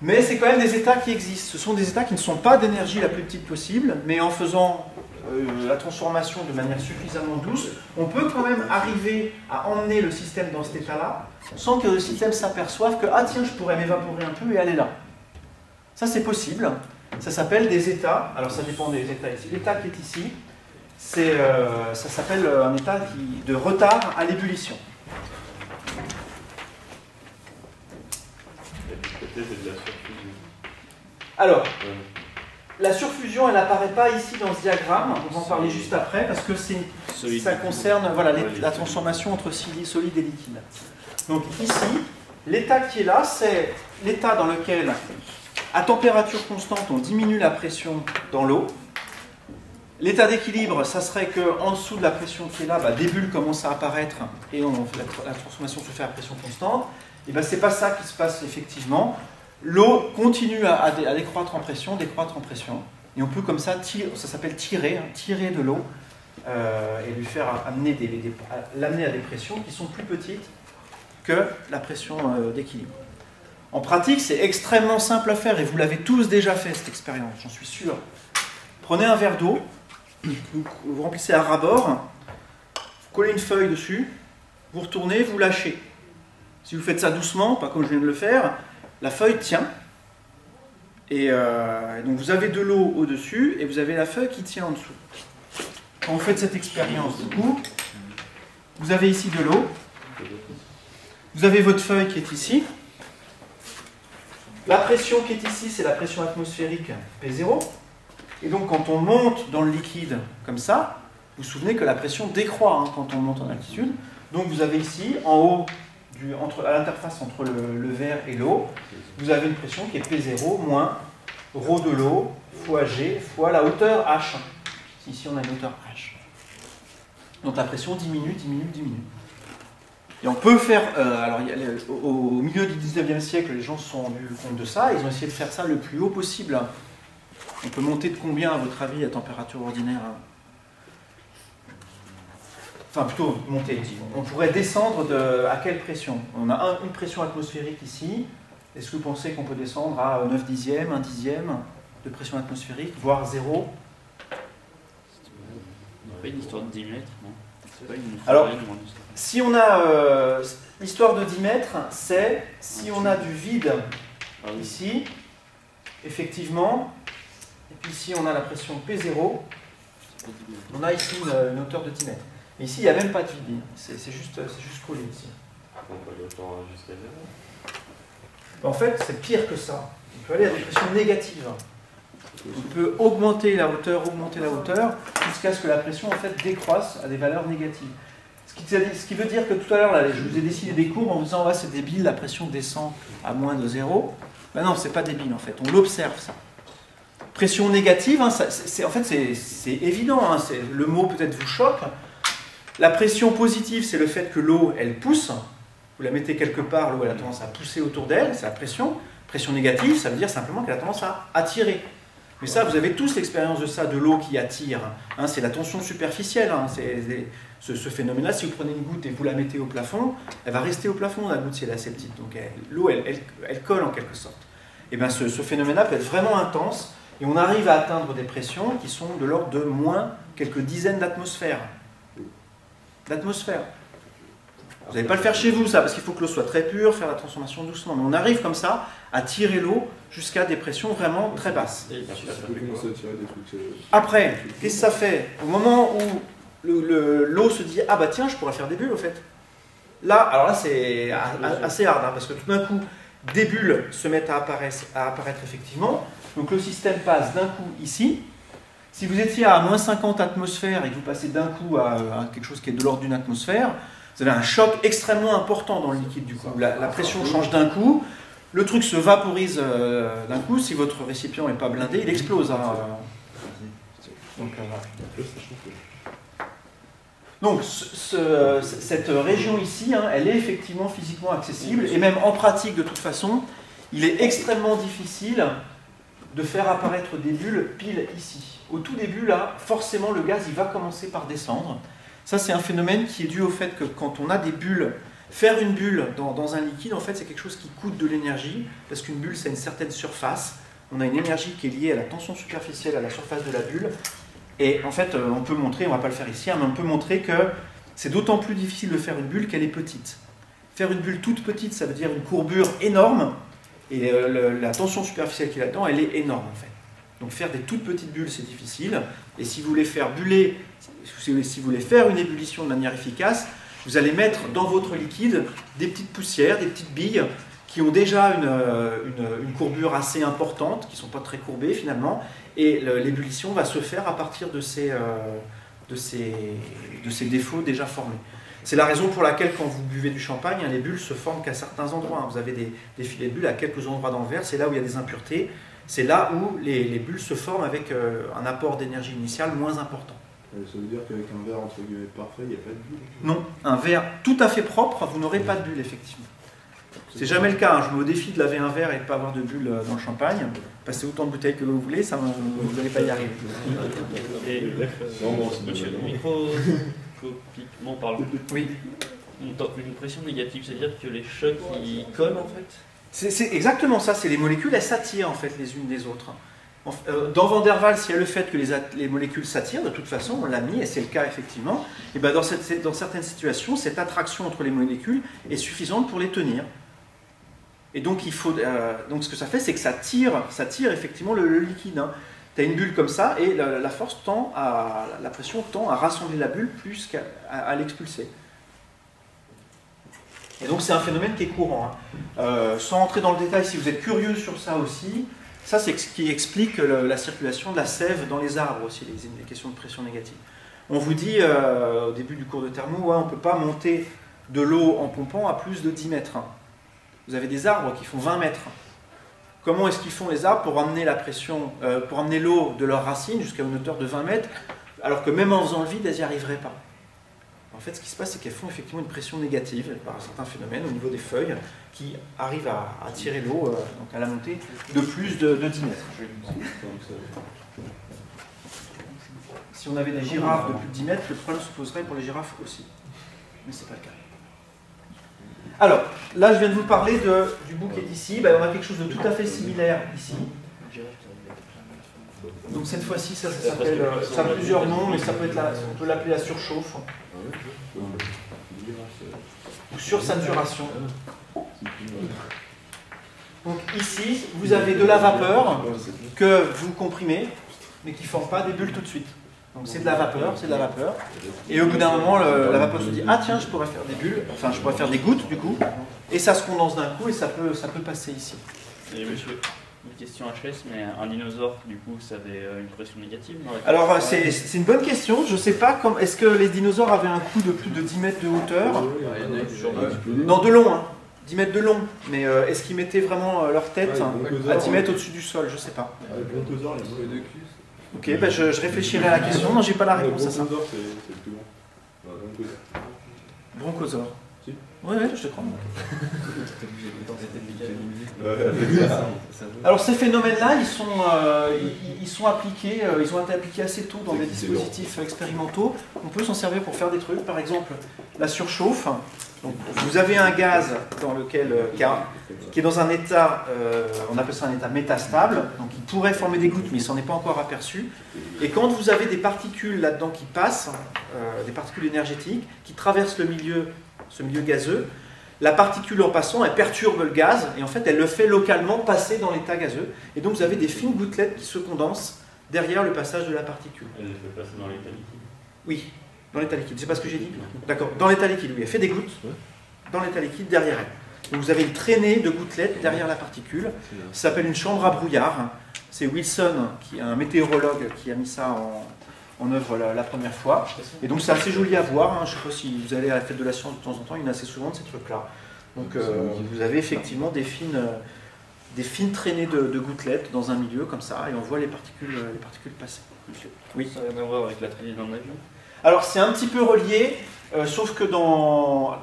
Mais c'est quand même des états qui existent. Ce sont des états qui ne sont pas d'énergie la plus petite possible, mais en faisant la transformation de manière suffisamment douce, on peut quand même arriver à emmener le système dans cet état-là, sans que le système s'aperçoive que « Ah tiens, je pourrais m'évaporer un peu et aller là ». Ça, c'est possible. Ça s'appelle des états. Alors, ça dépend des états ici. L'état qui est ici, ça s'appelle un état de retard à l'ébullition. C'est de la surfusion. Alors, la surfusion, elle n'apparaît pas ici dans ce diagramme. On va en parler juste après, parce que ça concerne la transformation entre solide et liquide. Donc ici, l'état qui est là, c'est l'état dans lequel, à température constante, on diminue la pression dans l'eau. L'état d'équilibre, ça serait qu'en dessous de la pression qui est là, des bulles commencent à apparaître et la transformation se fait à pression constante. Et bien, ce n'est pas ça qui se passe effectivement. L'eau continue à décroître en pression, et on peut comme ça, ça s'appelle tirer de l'eau et lui faire l'amener à des pressions qui sont plus petites que la pression d'équilibre. En pratique, c'est extrêmement simple à faire et vous l'avez tous déjà fait cette expérience, j'en suis sûr. Prenez un verre d'eau, vous remplissez à ras-bord, vous collez une feuille dessus, vous retournez, vous lâchez. Si vous faites ça doucement, pas comme je viens de le faire, la feuille tient. Et donc vous avez de l'eau au-dessus et vous avez la feuille qui tient en dessous. Quand vous faites cette expérience, du coup, vous avez ici de l'eau. Vous avez votre feuille qui est ici. La pression qui est ici, c'est la pression atmosphérique P0. Et donc quand on monte dans le liquide comme ça, vous vous souvenez que la pression décroît quand on monte en altitude. Donc vous avez ici, en haut, à l'interface entre le verre et l'eau, vous avez une pression qui est P0 moins ρ de l'eau fois G fois la hauteur H. Ici on a une hauteur H. Donc la pression diminue. Et on peut faire, au milieu du 19e siècle, les gens se sont rendus compte de ça, ils ont essayé de faire ça le plus haut possible. On peut monter de combien, à votre avis, à température ordinaire? Enfin, plutôt monter. On pourrait descendre à quelle pression? On a une pression atmosphérique ici. Est-ce que vous pensez qu'on peut descendre à 9 dixièmes, 1 dixième de pression atmosphérique, voire 0? C'est pas une histoire de 10 mètres, non? C'est pas une Alors, si on a l'histoire de 10 mètres, c'est si on a du vide ici, effectivement, et puis ici on a la pression P0, on a ici une hauteur de 10 mètres. Mais ici, il n'y a même pas de vide, c'est juste collé ici. En fait, c'est pire que ça. On peut aller à des pressions négatives. On peut augmenter la hauteur, jusqu'à ce que la pression en fait décroisse à des valeurs négatives. Ce qui veut dire que tout à l'heure, je vous ai dessiné des courbes en vous disant c'est débile, la pression descend à moins de 0. Ben non, c'est pas débile en fait, on l'observe ça. Pression négative, en fait c'est évident, le mot peut-être vous choque. La pression positive, c'est le fait que l'eau, elle pousse. Vous la mettez quelque part, l'eau, elle a tendance à pousser autour d'elle, c'est la pression. Pression négative, ça veut dire simplement qu'elle a tendance à attirer. Mais ça, vous avez tous l'expérience de ça, de l'eau qui attire. C'est la tension superficielle. Ce phénomène-là, si vous prenez une goutte et vous la mettez au plafond, elle va rester au plafond, la goutte, si elle est assez petite. Donc l'eau, elle colle en quelque sorte. Et bien ce phénomène-là peut être vraiment intense, et on arrive à atteindre des pressions qui sont de l'ordre de moins quelques dizaines d'atmosphères. Vous n'allez pas le faire chez vous, ça, parce qu'il faut que l'eau soit très pure, faire la transformation doucement. Mais on arrive comme ça à tirer l'eau jusqu'à des pressions vraiment très basses. Après, qu'est-ce que ça fait? Au moment où l'eau se dit « Ah bah tiens, je pourrais faire des bulles au fait ». Alors là, c'est assez hard, parce que tout d'un coup, des bulles se mettent à apparaître effectivement. Donc le système passe d'un coup ici. Si vous étiez à moins 50 atmosphères et que vous passez d'un coup à quelque chose qui est de l'ordre d'une atmosphère, vous avez un choc extrêmement important dans le liquide du coup. La pression change d'un coup, le truc se vaporise d'un coup, si votre récipient n'est pas blindé, il explose. Hein. Donc cette région ici, hein, elle est effectivement physiquement accessible, et même en pratique de toute façon, il est extrêmement difficile de faire apparaître des bulles pile ici. Au tout début, là, forcément, le gaz il va commencer par descendre. Ça, c'est un phénomène qui est dû au fait que quand on a des bulles, faire une bulle dans un liquide, en fait, c'est quelque chose qui coûte de l'énergie, parce qu'une bulle, c'est une certaine surface. On a une énergie qui est liée à la tension superficielle à la surface de la bulle. Et en fait, on peut montrer, on ne va pas le faire ici, hein, mais on peut montrer que c'est d'autant plus difficile de faire une bulle qu'elle est petite. Faire une bulle toute petite, ça veut dire une courbure énorme, et la tension superficielle qui est là-dedans, elle est énorme en fait. Donc faire des toutes petites bulles, c'est difficile. Et si vous voulez faire buller, si vous voulez faire une ébullition de manière efficace, vous allez mettre dans votre liquide des petites poussières, des petites billes qui ont déjà une courbure assez importante, qui ne sont pas très courbées finalement, et l'ébullition va se faire à partir de ces défauts déjà formés. C'est la raison pour laquelle quand vous buvez du champagne, les bulles se forment qu'à certains endroits. Vous avez des filets de bulles à quelques endroits dans le verre, c'est là où il y a des impuretés, c'est là où les bulles se forment avec un apport d'énergie initiale moins important. Ça veut dire qu'avec un verre entre guillemets parfait, il n'y a pas de bulle? Non, un verre tout à fait propre, vous n'aurez pas de bulles effectivement. C'est jamais le cas, hein. Je me mets au défi de laver un verre et de ne pas avoir de bulles dans le champagne. Passez autant de bouteilles que vous voulez, vous n'allez pas y arriver. Et monsieur, microscopiquement parlant, oui. Une pression négative, c'est-à-dire que les chocs ils collent en fait? C'est exactement ça, c'est les molécules, elles s'attirent en fait les unes des autres. Dans Van der Waals, il y a le fait que les molécules s'attirent, de toute façon, on l'a mis, et c'est le cas effectivement. Et ben dans certaines situations, cette attraction entre les molécules est suffisante pour les tenir. Et donc, donc ce que ça fait, c'est que ça tire effectivement le liquide. Hein. Tu as une bulle comme ça, et la pression tend à rassembler la bulle plus qu'à l'expulser. Et donc c'est un phénomène qui est courant. Hein. Sans entrer dans le détail, si vous êtes curieux sur ça aussi, ça c'est ce qui explique la circulation de la sève dans les arbres aussi, les questions de pression négative. On vous dit au début du cours de thermo, ouais, on ne peut pas monter de l'eau en pompant à plus de 10 mètres. Hein. Vous avez des arbres qui font 20 mètres. Comment est-ce qu'ils font les arbres pour amener la pression, pour amener l'eau de leurs racines jusqu'à une hauteur de 20 mètres, alors que même en faisant le vide, elles n'y arriveraient pas? En fait, ce qui se passe, c'est qu'elles font effectivement une pression négative par un certain phénomène au niveau des feuilles qui arrive à tirer l'eau, donc à la montée, de plus de 10 mètres. Si on avait des girafes de plus de 10 mètres, le problème se poserait pour les girafes aussi. Mais ce n'est pas le cas. Alors, là, je viens de vous parler du bout qui est ici. Ben, on a quelque chose de tout à fait similaire ici. Donc cette fois-ci, ça s'appelle, ça a plusieurs noms, mais ça peut être on peut l'appeler la surchauffe. Ou sursaturation. Donc ici, vous avez de la vapeur que vous comprimez, mais qui ne forme pas des bulles tout de suite. Donc c'est de la vapeur, c'est de la vapeur. Et au bout d'un moment, la vapeur se dit, ah tiens, je pourrais faire des bulles, enfin je pourrais faire des gouttes du coup, et ça se condense d'un coup et ça peut passer ici. Et monsieur, une question HS, mais un dinosaure, du coup, ça avait une pression négative? Alors c'est une bonne question, je ne sais pas, est-ce que les dinosaures avaient un coup de plus de 10 mètres de hauteur? Non, de long, hein. 10 mètres de long, mais est-ce qu'ils mettaient vraiment leur tête à 10 mètres au-dessus du sol? Je ne sais pas. Ok, ben je réfléchirai à la question. Non, j'ai pas la réponse à ça. Bronchosaure. Oui, je te crois. Alors ces phénomènes-là, ils sont appliqués, ils ont été appliqués assez tôt dans des dispositifs expérimentaux. On peut s'en servir pour faire des trucs, par exemple la surchauffe. Donc, vous avez un gaz dans lequel, qui est dans un état, on appelle ça un état métastable, donc il pourrait former des gouttes, mais il ne s'en est pas encore aperçu. Et quand vous avez des particules là-dedans qui passent, des particules énergétiques, qui traversent le milieu, ce milieu gazeux, la particule en passant, elle perturbe le gaz, et en fait elle le fait localement passer dans l'état gazeux. Et donc vous avez des fines gouttelettes qui se condensent derrière le passage de la particule. Elle le fait passer dans l'état liquide? Oui. Dans l'état liquide, c'est pas ce que j'ai dit? D'accord, dans l'état liquide, oui, elle fait des gouttes dans l'état liquide derrière elle. Donc vous avez une traînée de gouttelettes derrière la particule, ça s'appelle une chambre à brouillard. C'est Wilson, qui est un météorologue, qui a mis ça en œuvre la première fois. Et donc c'est assez joli à voir, hein. Je ne sais pas si vous allez à la fête de la science de temps en temps, il y en a assez souvent de ces trucs-là. Donc vous avez effectivement des fines traînées de gouttelettes dans un milieu comme ça, et on voit les particules passer. Oui. Ça n'a rien à voir avec la traînée d'un avion. Alors c'est un petit peu relié, sauf que dans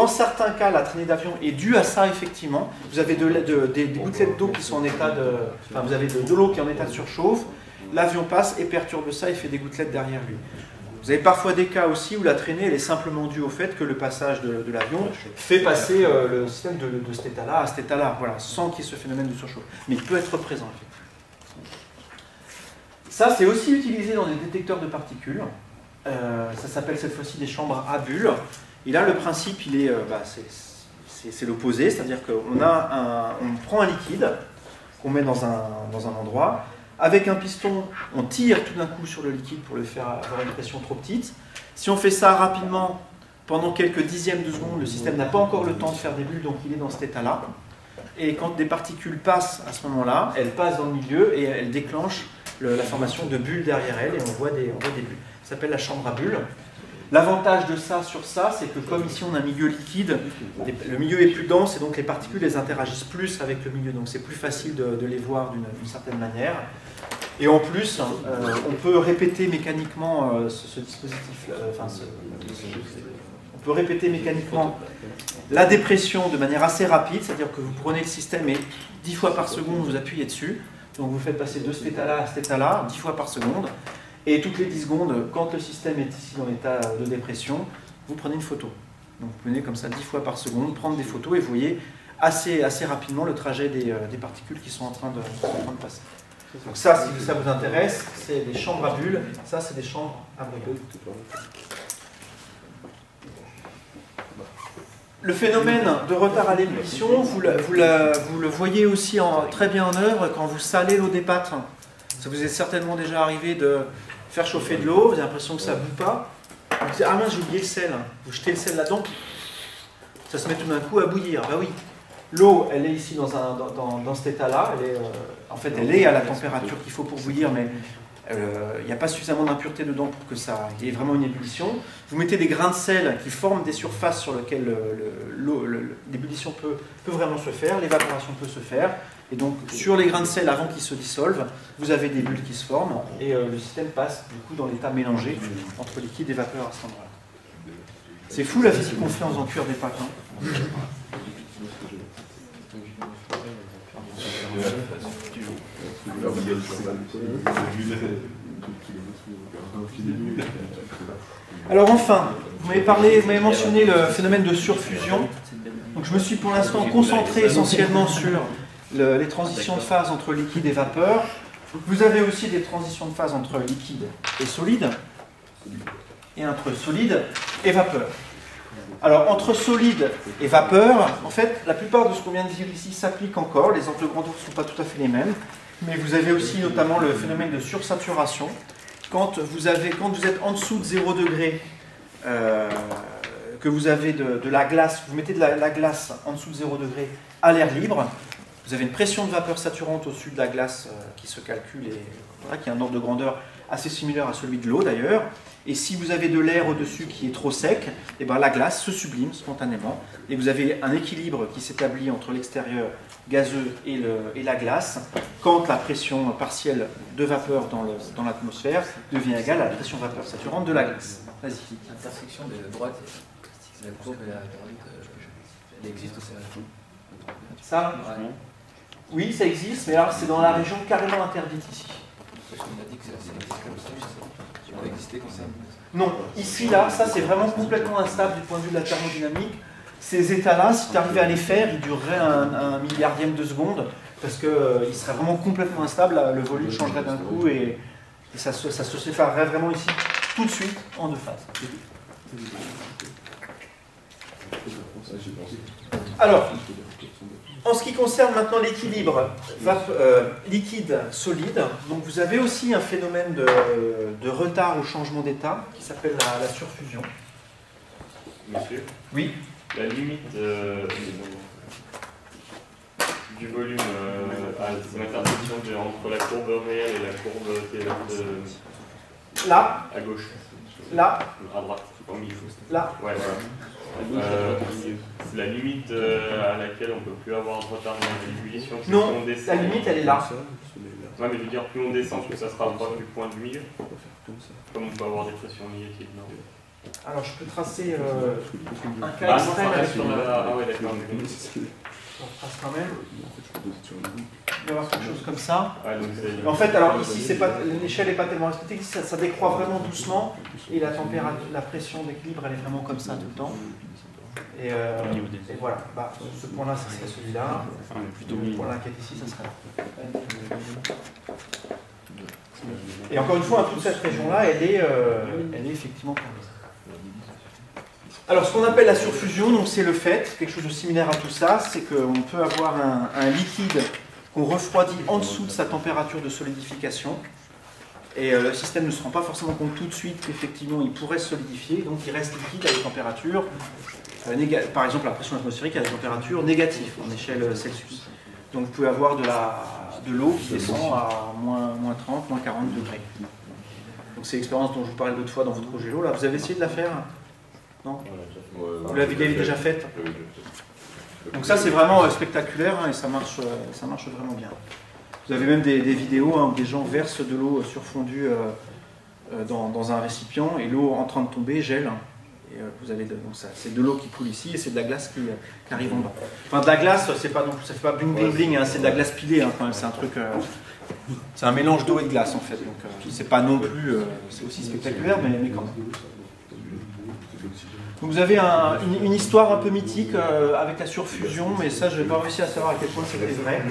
certains cas, la traînée d'avion est due à ça effectivement. Vous avez des gouttelettes d'eau qui sont en état de... Enfin, vous avez de l'eau qui est en état de surchauffe, l'avion passe et perturbe ça et fait des gouttelettes derrière lui. Vous avez parfois des cas aussi où la traînée elle est simplement due au fait que le passage de l'avion fait passer le système de cet état-là à cet état-là, voilà, sans qu'il y ait ce phénomène de surchauffe. Mais il peut être présent, effectivement. Ça, c'est aussi utilisé dans des détecteurs de particules. Ça s'appelle cette fois-ci des chambres à bulles. Et là, le principe, c'est l'opposé, c'est-à-dire qu'on prend un liquide qu'on met dans un endroit. Avec un piston, on tire tout d'un coup sur le liquide pour le faire avoir une pression trop petite. Si on fait ça rapidement, pendant quelques dixièmes de seconde, le système n'a pas encore le temps de faire des bulles, donc il est dans cet état-là. Et quand des particules passent à ce moment-là, elles passent dans le milieu et elles déclenchent la formation de bulles derrière elles, et on voit des bulles. Ça s'appelle la chambre à bulles. L'avantage de ça sur ça, c'est que comme ici on a un milieu liquide, le milieu est plus dense et donc les particules elles interagissent plus avec le milieu, donc c'est plus facile de les voir d'une certaine manière. Et en plus, on peut répéter mécaniquement ce dispositif, on peut répéter mécaniquement la dépression de manière assez rapide, c'est-à-dire que vous prenez le système et 10 fois par seconde vous appuyez dessus, donc vous faites passer de cet état-là à cet état-là, 10 fois par seconde. Et toutes les 10 secondes, quand le système est ici dans l'état de dépression, vous prenez une photo. Donc vous prenez comme ça 10 fois par seconde, prendre des photos et vous voyez assez rapidement le trajet des particules qui sont en train de passer. Donc ça, si ça vous intéresse, c'est des chambres à bulles, ça c'est des chambres à bulles. Le phénomène de retard à l'ébullition, vous le voyez aussi très bien en œuvre quand vous salez l'eau des pâtes. Ça vous est certainement déjà arrivé de faire chauffer de l'eau, vous avez l'impression que ça ne bout pas. Vous dites, ah mince, j'ai oublié le sel. Vous jetez le sel là-dedans, ça se met tout d'un coup à bouillir. Ben oui, l'eau, elle est ici dans cet état-là. Elle est à la température qu'il faut pour bouillir, mais il n'y a pas suffisamment d'impureté dedans pour que ça y ait vraiment une ébullition. Vous mettez des grains de sel qui forment des surfaces sur lesquelles l'ébullition peut vraiment se faire, l'évaporation peut se faire. Et donc, sur les grains de sel, avant qu'ils se dissolvent, vous avez des bulles qui se forment et le système passe du coup dans l'état mélangé entre liquide et vapeur à cet endroit-là. C'est fou la physique qu'on fait en faisant cuire des pâtes. Hein. Alors enfin, vous m'avez mentionné le phénomène de surfusion. Donc je me suis pour l'instant concentré essentiellement sur les transitions de phase entre liquide et vapeur. Vous avez aussi des transitions de phase entre liquide et solide, et entre solide et vapeur. Alors, entre solide et vapeur, en fait, la plupart de ce qu'on vient de dire ici s'applique encore. Les ordres de grandeur ne sont pas tout à fait les mêmes. Mais vous avez aussi notamment le phénomène de sursaturation. Quand vous êtes en dessous de 0 degré, que vous avez de la glace, vous mettez de la glace en dessous de 0 degré à l'air libre, vous avez une pression de vapeur saturante au-dessus de la glace qui se calcule, et voilà, qui a un ordre de grandeur assez similaire à celui de l'eau d'ailleurs. Et si vous avez de l'air au-dessus qui est trop sec, et ben la glace se sublime spontanément. Et vous avez un équilibre qui s'établit entre l'extérieur gazeux et la glace, quand la pression partielle de vapeur dans l'atmosphère devient égale à la pression vapeur saturante de la glace. Vas-y. L'intersection des droites et la courbe et la droite, elle existe aussi. Ça, Ouais. oui, ça existe, mais alors c'est dans la région carrément interdite ici. Parce qu'on a dit que ça comme ça, ça existait comme ça. Non, ici, là, ça c'est vraiment complètement instable du point de vue de la thermodynamique. Ces états-là, si tu arrivais à les faire, ils dureraient un milliardième de seconde, parce qu'ils seraient vraiment complètement instables, le volume changerait d'un coup, et ça se séparerait vraiment ici, tout de suite, en deux phases. Alors, en ce qui concerne maintenant l'équilibre liquide-solide, donc vous avez aussi un phénomène de retard au changement d'état qui s'appelle la surfusion. Monsieur, Oui. la limite du volume à l'intersection entre la courbe réelle et la courbe Là, À gauche. là, À droite, au milieu. là. Ouais, voilà. À gauche, à droite. C'est la limite à laquelle on peut plus avoir de retard dans l'ébullition. c'est Non, plus on descend. la limite, elle est là. Ça, le soleil là. Ouais, mais je veux dire, plus on descend, plus ça se rapproche du point du milieu. On va faire comme ça. Comme on peut avoir des pressions négatives, non? Alors, je peux tracer un cas Ah non, extrême ça avec reste sur la... Ah ouais, d'accord. On trace quand même. En fait, je peux poser sur une boucle. On va avoir quelque chose comme ça. Ouais, donc c'est... En fait, alors ici, c'est pas, l'échelle n'est pas tellement respectée, ici, ça décroît vraiment doucement, et la température, la pression d'équilibre, elle est vraiment comme ça tout le temps. Et voilà, bah, ce point-là, ça serait celui-là. Enfin, plutôt Le point-là qui est ici, ça serait là. Et encore une fois, toute cette région-là, elle est effectivement permise. Alors, ce qu'on appelle la surfusion, donc c'est le fait, quelque chose de similaire à tout ça, c'est qu'on peut avoir un liquide qu'on refroidit en dessous de sa température de solidification. Et le système ne se rend pas forcément compte tout de suite qu'effectivement il pourrait se solidifier, donc il reste liquide à des températures, par exemple la pression atmosphérique à des températures négatives en échelle Celsius. Donc vous pouvez avoir de l'eau qui descend à moins 30, moins 40 degrés. Donc c'est l'expérience dont je vous parlais l'autre fois dans votre projet là. Vous avez essayé de la faire? Non? Vous l'avez déjà faite? Donc ça c'est vraiment spectaculaire hein, et ça marche vraiment bien. Vous avez même des vidéos hein, où des gens versent de l'eau surfondue dans un récipient et l'eau en train de tomber gèle. Et vous avez donc c'est de l'eau qui coule ici et c'est de la glace qui arrive en bas. Enfin de la glace, c'est pas non plus, ça fait pas bling bling bling, hein, c'est de la glace pilée hein, quand même. C'est un truc, c'est un mélange d'eau et de glace en fait. Donc c'est pas non plus, c'est aussi spectaculaire, mais quand même. Donc vous avez une histoire un peu mythique avec la surfusion, mais ça je n'ai pas réussi à savoir à quel point c'était vrai.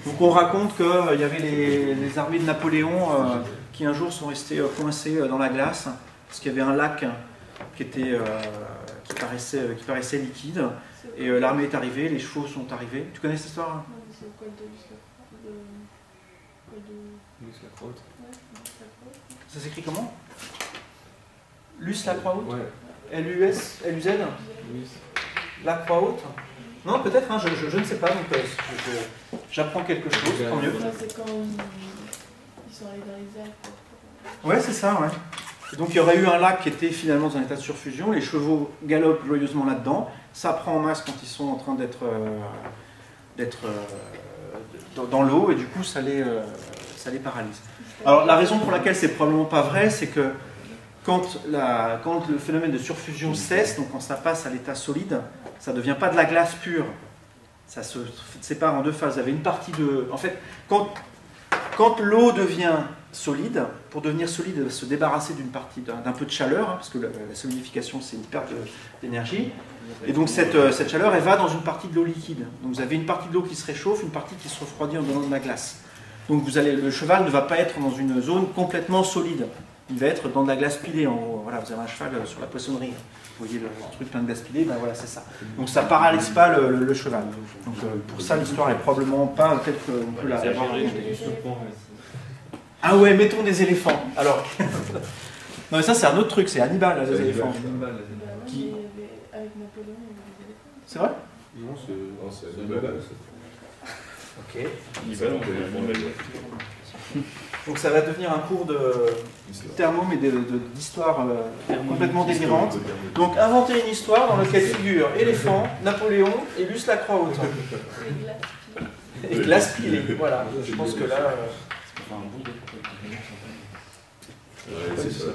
Donc on raconte qu'il y avait les armées de Napoléon qui un jour sont restées coincées dans la glace, parce qu'il y avait un lac qui paraissait liquide, et l'armée est arrivée, les chevaux sont arrivés. Tu connais cette histoire hein? C'est le col de Ça s'écrit comment? Luce la Croix Haute? L-U-S, L-U-Z? La Croix Haute? Non, peut-être, hein, je ne sais pas, donc j'apprends quelque chose, tant mieux. C'est quand ils sont allés dans les Alpes. Ouais, c'est ça, ouais. Et donc il y aurait eu un lac qui était finalement dans un état de surfusion, les chevaux galopent joyeusement là-dedans, ça prend en masse quand ils sont en train d'être dans l'eau, et du coup ça les paralyse. Alors la raison pour laquelle c'est probablement pas vrai, c'est que quand le phénomène de surfusion cesse, donc quand ça passe à l'état solide, ça ne devient pas de la glace pure. Ça se sépare en deux phases. Vous avez une partie de... En fait, quand l'eau devient solide, pour devenir solide, elle va se débarrasser d'une partie, d'un peu de chaleur, hein, parce que la solidification, c'est une perte d'énergie. Et donc cette chaleur, elle va dans une partie de l'eau liquide. Donc vous avez une partie de l'eau qui se réchauffe, une partie qui se refroidit en donnant de la glace. Donc le cheval ne va pas être dans une zone complètement solide. Il va être dans de la glace pilée en haut. Voilà, vous avez un cheval sur la poissonnerie. Vous voyez le truc plein de glace pilée, ben voilà, c'est ça. Donc ça paralyse pas le cheval. Donc pour ça, l'histoire est probablement pas telle qu'on peut la avoir racontée. Ah ouais, mettons des éléphants. Alors, non mais ça c'est un autre truc, c'est Hannibal, les éléphants. Qui... Avec Napoléon, il y avait des éléphants. C'est vrai? Non, c'est Hannibal. Ok. Bon, Donc ça va devenir un cours de thermo, mais d'histoire complètement délirante. Donc inventer une histoire dans laquelle figure éléphant, Napoléon et Luce la Croix Haute. Et glace pilée. Voilà, je pense que là... C'est ça.